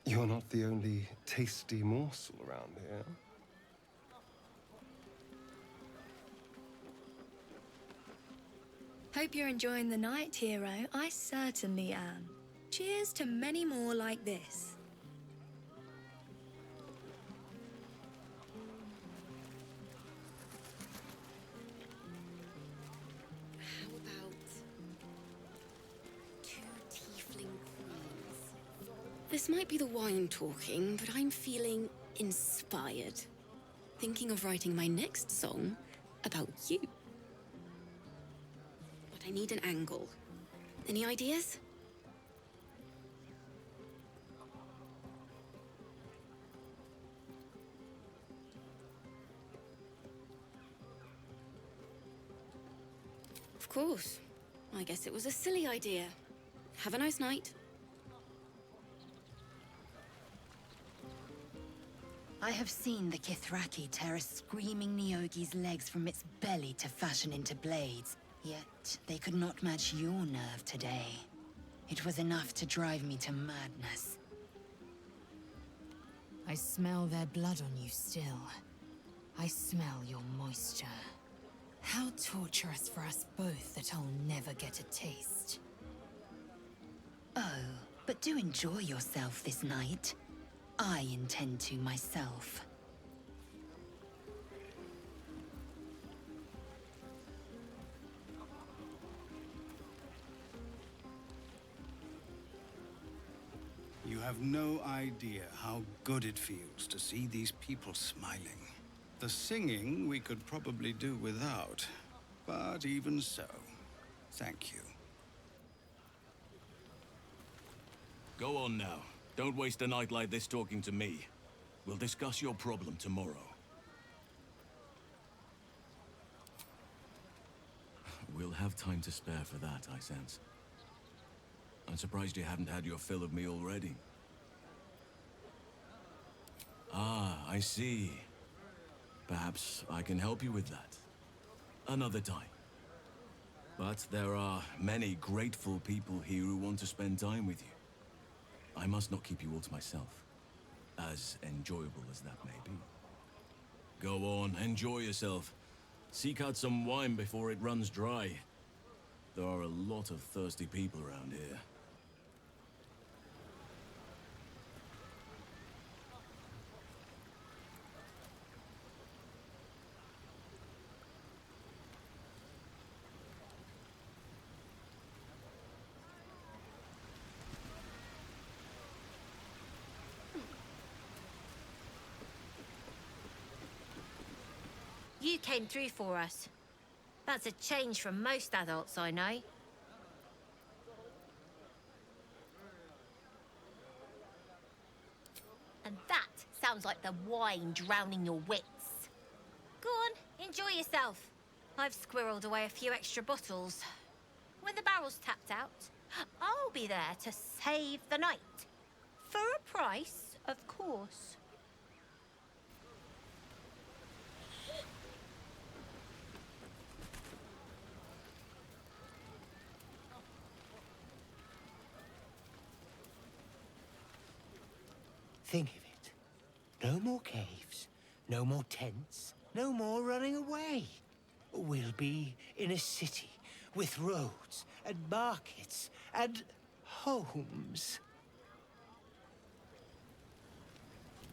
G: You're not the only tasty morsel around here.
C: Hope you're enjoying the night, hero. I certainly am. Cheers to many more like this.
J: How about 2 tiefling queens? This might be the wine talking, but I'm feeling inspired. Thinking of writing my next song about you. But I need an angle. Any ideas? Of course. I guess it was a silly idea. Have a nice night.
C: I have seen the Kithraki tear a screaming Nyogi's legs from its belly to fashion into blades. Yet, they could not match your nerve today. It was enough to drive me to madness.
W: I smell their blood on you still. I smell your moisture. How torturous for us both that I'll never get a taste.
C: Oh, but do enjoy yourself this night. I intend to myself.
Y: You have no idea how good it feels to see these people smiling. The singing we could probably do without, but even so, thank you.
Z: Go on now. Don't waste a night like this talking to me. We'll discuss your problem tomorrow. We'll have time to spare for that, I sense. I'm surprised you haven't had your fill of me already. Ah, I see. Perhaps I can help you with that. Another time. But there are many grateful people here who want to spend time with you. I must not keep you all to myself, as enjoyable as that may be. Go on, enjoy yourself. Seek out some wine before it runs dry. There are a lot of thirsty people around here.
E: You came through for us. That's a change from most adults I know. And that sounds like the wine drowning your wits. Go on, enjoy yourself. I've squirreled away a few extra bottles. When the barrel's tapped out, I'll be there to save the night. For a price, of course.
H: Think of it. No more caves, no more tents, no more running away. We'll be in a city with roads and markets and homes.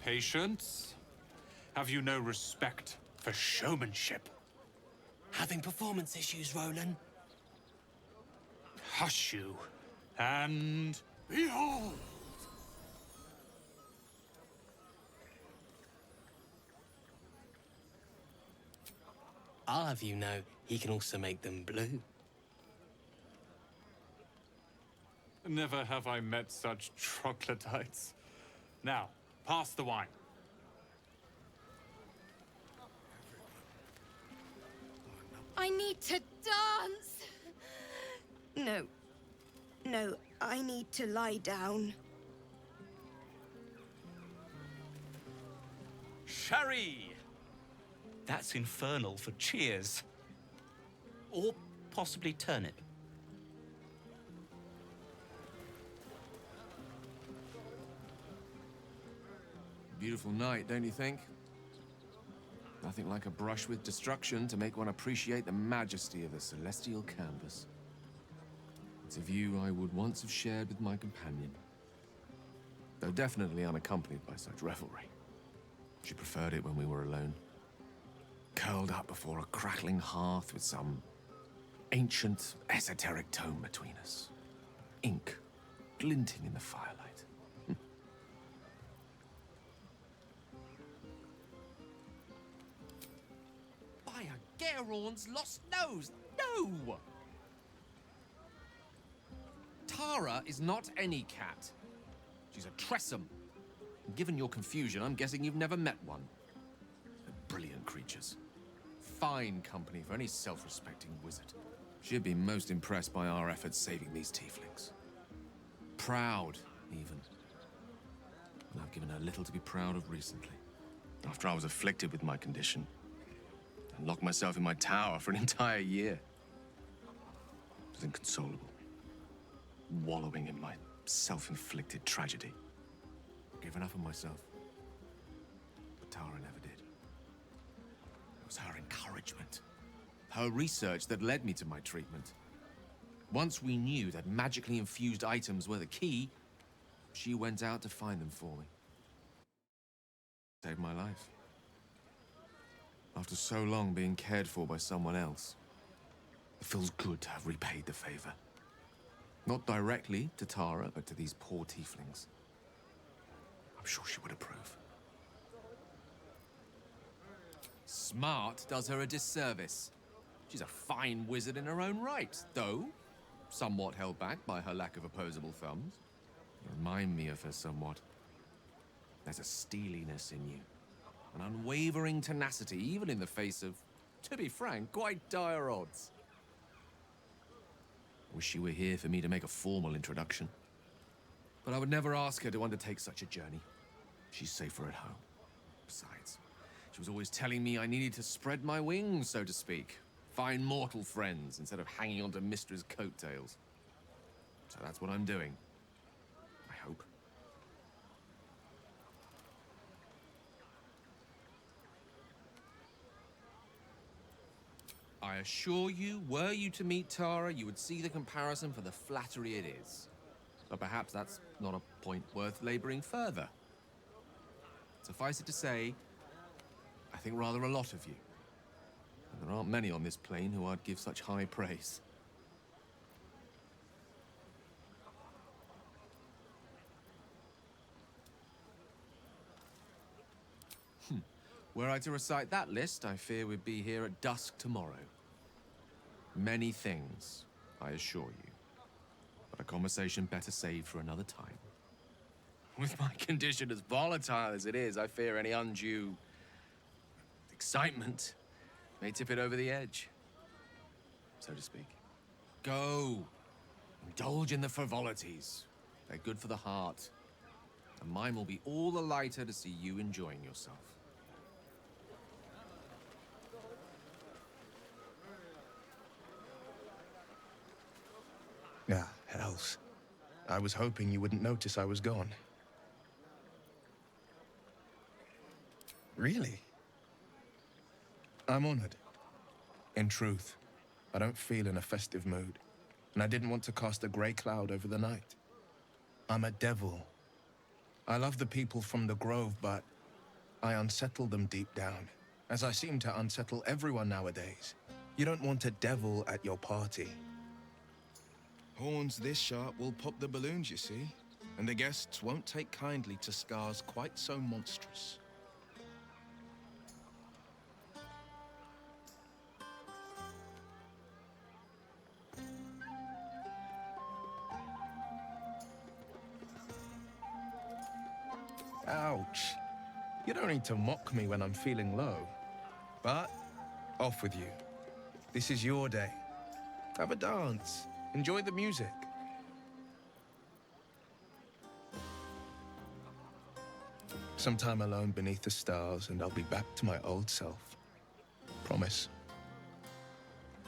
N: Patience? Have you no respect for showmanship?
H: Having performance issues, Roland?
N: Hush you, and behold!
H: I'll have you know, he can also make them blue.
N: Never have I met such troglodytes. Now, pass the wine.
I: I need to dance!
O: No. No, I need to lie down.
R: Sherry! That's infernal for cheers. Or possibly turnip.
F: Beautiful night, don't you think? Nothing like a brush with destruction to make one appreciate the majesty of the celestial canvas. It's a view I would once have shared with my companion, though definitely unaccompanied by such revelry. She preferred it when we were alone, curled up before a crackling hearth with some ancient, esoteric tome between us. Ink glinting in the firelight.
D: By a Geraorn's lost nose! No! Tara is not any cat. She's a Tressum. And given your confusion, I'm guessing you've never met one. They're brilliant creatures. Fine company for any self-respecting wizard.
F: She'd be most impressed by our efforts saving these tieflings. Proud, even. And I've given her little to be proud of recently. After I was afflicted with my condition, and locked myself in my tower for an entire year. I was inconsolable, wallowing in my self-inflicted tragedy. Given up on myself. But Tara never did. It was her encouragement, her research that led me to my treatment. Once we knew that magically infused items were the key, she went out to find them for me. Saved my life. After so long being cared for by someone else, it feels good to have repaid the favor. Not directly to Tara, but to these poor tieflings. I'm sure she would approve.
D: Smart does her a disservice. She's a fine wizard in her own right, though somewhat held back by her lack of opposable thumbs.
F: You remind me of her somewhat.
D: There's a steeliness in you, an unwavering tenacity, even in the face of, to be frank, quite dire odds.
F: Wish she were here for me to make a formal introduction. But I would never ask her to undertake such a journey. She's safer at home. Besides, she was always telling me I needed to spread my wings, so to speak. Find mortal friends instead of hanging onto Mistra's coattails. So that's what I'm doing. I hope. I assure you, were you to meet Tara, you would see the comparison for the flattery it is. But perhaps that's not a point worth laboring further. Suffice it to say, I think rather a lot of you. And there aren't many on this plane who I'd give such high praise. Were I to recite that list, I fear we'd be here at dusk tomorrow. Many things, I assure you. But a conversation better saved for another time. With my condition as volatile as it is, I fear any undue excitement may tip it over the edge, so to speak. Go. Indulge in the frivolities. They're good for the heart. And mine will be all the lighter to see you enjoying yourself.
L: Ah, hells. I was hoping you wouldn't notice I was gone. Really? I'm honored. In truth, I don't feel in a festive mood, and I didn't want to cast a grey cloud over the night. I'm a devil. I love the people from the Grove, but I unsettle them deep down, as I seem to unsettle everyone nowadays. You don't want a devil at your party. Horns this sharp will pop the balloons, you see, and the guests won't take kindly to scars quite so monstrous. Ouch. You don't need to mock me when I'm feeling low. But, off with you. This is your day. Have a dance. Enjoy the music. Some time alone beneath the stars, and I'll be back to my old self. Promise.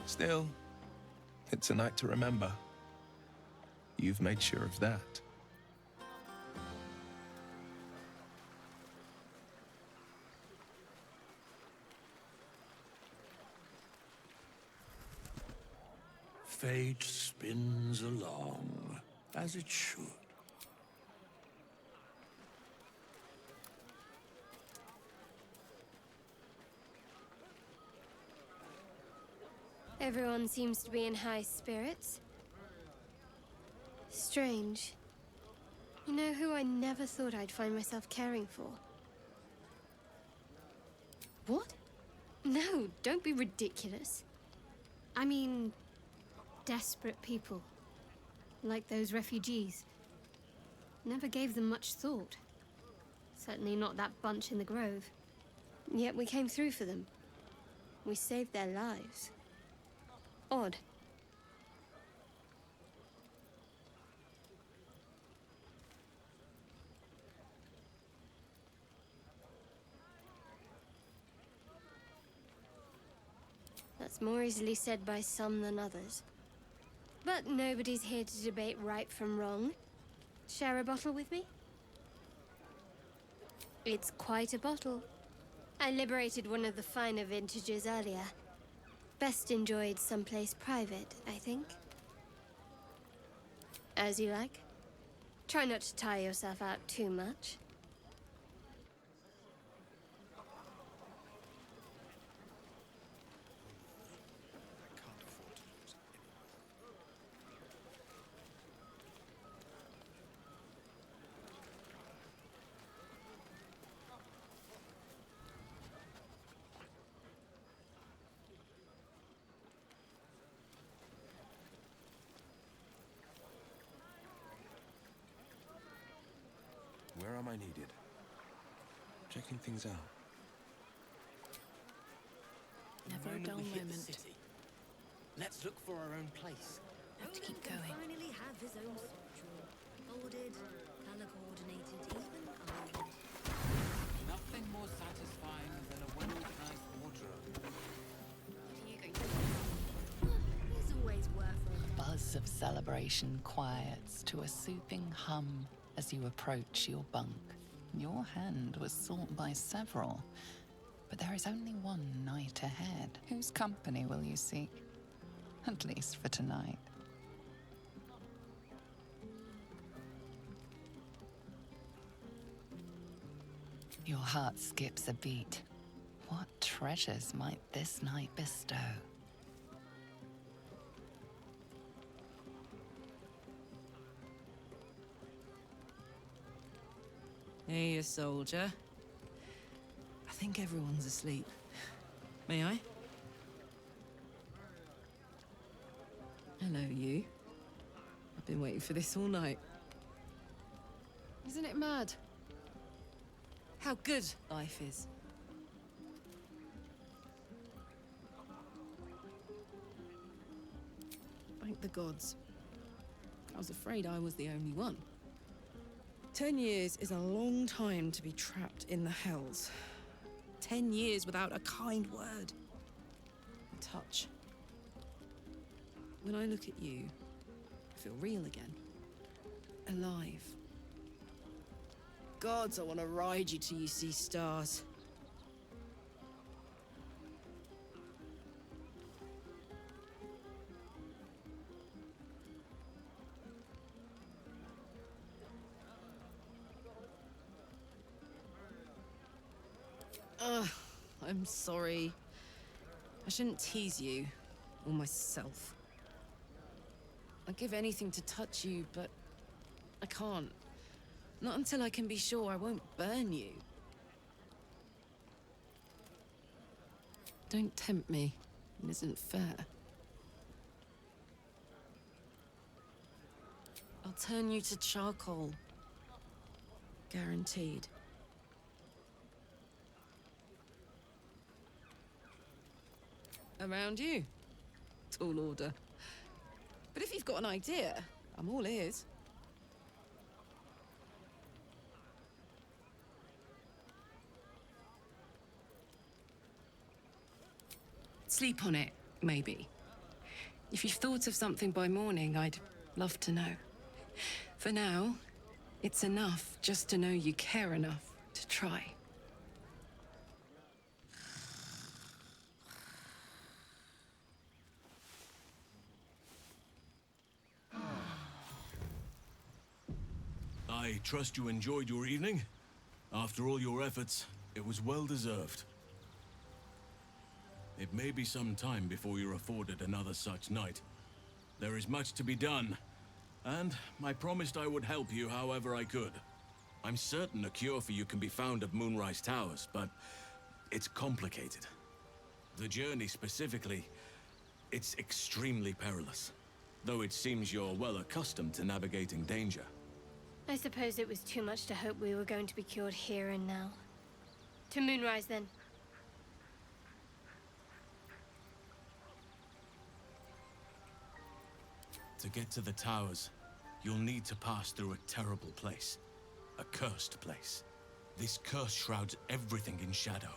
L: Still, it's a night to remember. You've made sure of that.
P: Fate spins along, as it should.
I: Everyone seems to be in high spirits. Strange. You know who I never thought I'd find myself caring for? What? No, don't be ridiculous. I mean, desperate people. Like those refugees. Never gave them much thought. Certainly not that bunch in the Grove. Yet we came through for them. We saved their lives. Odd. That's more easily said by some than others. But nobody's here to debate right from wrong. Share a bottle with me? It's quite a bottle. I liberated one of the finer vintages earlier. Best enjoyed someplace private, I think. As you like. Try not to tire yourself out too much.
L: Where am I needed? Checking things out.
V: Never a dull moment. Let's look for our own place.
K: have to keep going.
M: Finally have his own sculpture. Folded, color coordinated, even ironed.
N: Nothing more satisfying than a well-organized wardrobe.
M: There's always worth
Q: The buzz of celebration quiets to a soothing hum as you approach your bunk. Your hand was sought by several, but there is only one night ahead. Whose company will you seek? At least for tonight. Your heart skips a beat. What treasures might this night bestow?
A: Hey, soldier. I think everyone's asleep. May I? Hello, you. I've been waiting for this all night.
K: Isn't it mad?
A: How good life is. Thank the gods. I was afraid I was the only one. 10 years is a long time to be trapped in the hells. 10 years without a kind word. A touch. When I look at you, I feel real again. Alive. Gods, I want to ride you till you see stars. I'm sorry. I shouldn't tease you, or myself. I'd give anything to touch you, but I can't. Not until I can be sure I won't burn you. Don't tempt me. It isn't fair. I'll turn you to charcoal. Guaranteed. Around you. Tall order. But if you've got an idea, I'm all ears. Sleep on it, maybe. If you've thought of something by morning, I'd love to know. For now, it's enough just to know you care enough to try.
Z: I trust you enjoyed your evening. After all your efforts, it was well deserved. It may be some time before you're afforded another such night. There is much to be done, and I promised I would help you however I could. I'm certain a cure for you can be found at Moonrise Towers, but it's complicated. The journey specifically, it's extremely perilous, though it seems you're well accustomed to navigating danger.
I: I suppose it was too much to hope we were going to be cured here and now. To Moonrise, then.
Z: To get to the towers, you'll need to pass through a terrible place. A cursed place. This curse shrouds everything in shadow.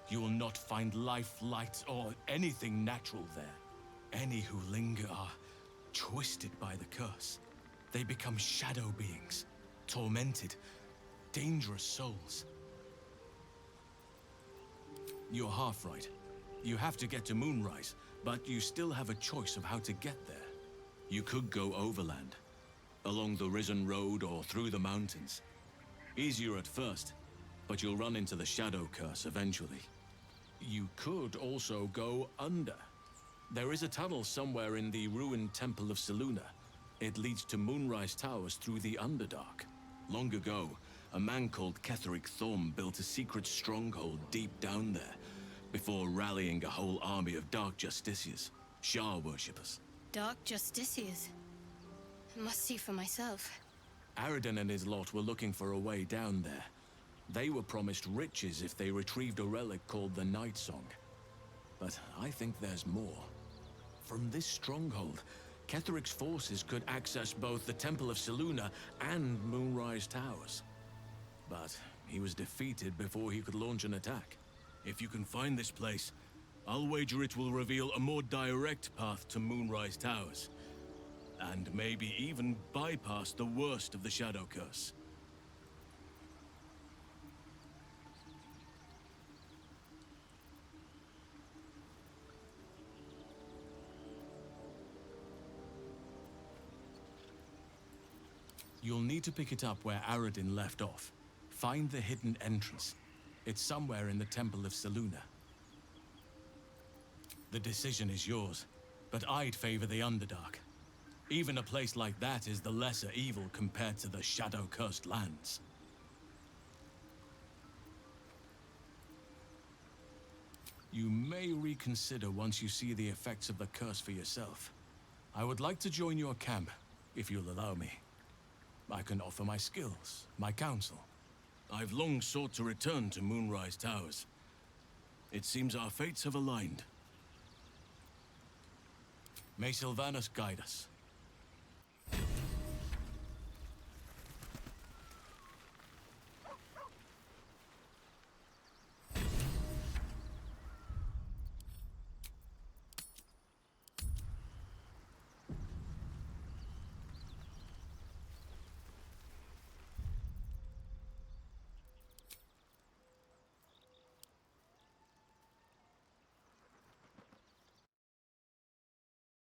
Z: You will not find life, light, or anything natural there. Any who linger are twisted by the curse. They become shadow beings, tormented, dangerous souls. You're half right. You have to get to Moonrise, but you still have a choice of how to get there. You could go overland, along the Risen Road or through the mountains. Easier at first, but you'll run into the Shadow Curse eventually. You could also go under. There is a tunnel somewhere in the ruined Temple of Selûne. It leads to Moonrise Towers through the Underdark. Long ago, a man called Ketheric Thorm built a secret stronghold deep down there, before rallying a whole army of Dark Justiciars, Shah worshippers.
I: Dark Justiciars. I must see for myself.
Z: Aradin and his lot were looking for a way down there. They were promised riches if they retrieved a relic called the Night Song. But I think there's more. From this stronghold, Ketheric's forces could access both the Temple of Selûne and Moonrise Towers. But he was defeated before he could launch an attack. If you can find this place, I'll wager it will reveal a more direct path to Moonrise Towers. And maybe even bypass the worst of the Shadow Curse. You'll need to pick it up where Aradin left off. Find the hidden entrance. It's somewhere in the Temple of Selûne. The decision is yours, but I'd favor the Underdark. Even a place like that is the lesser evil compared to the shadow-cursed lands. You may reconsider once you see the effects of the curse for yourself. I would like to join your camp, if you'll allow me. I can offer my skills, my counsel. I've long sought to return to Moonrise Towers. It seems our fates have aligned. May Sylvanas guide us.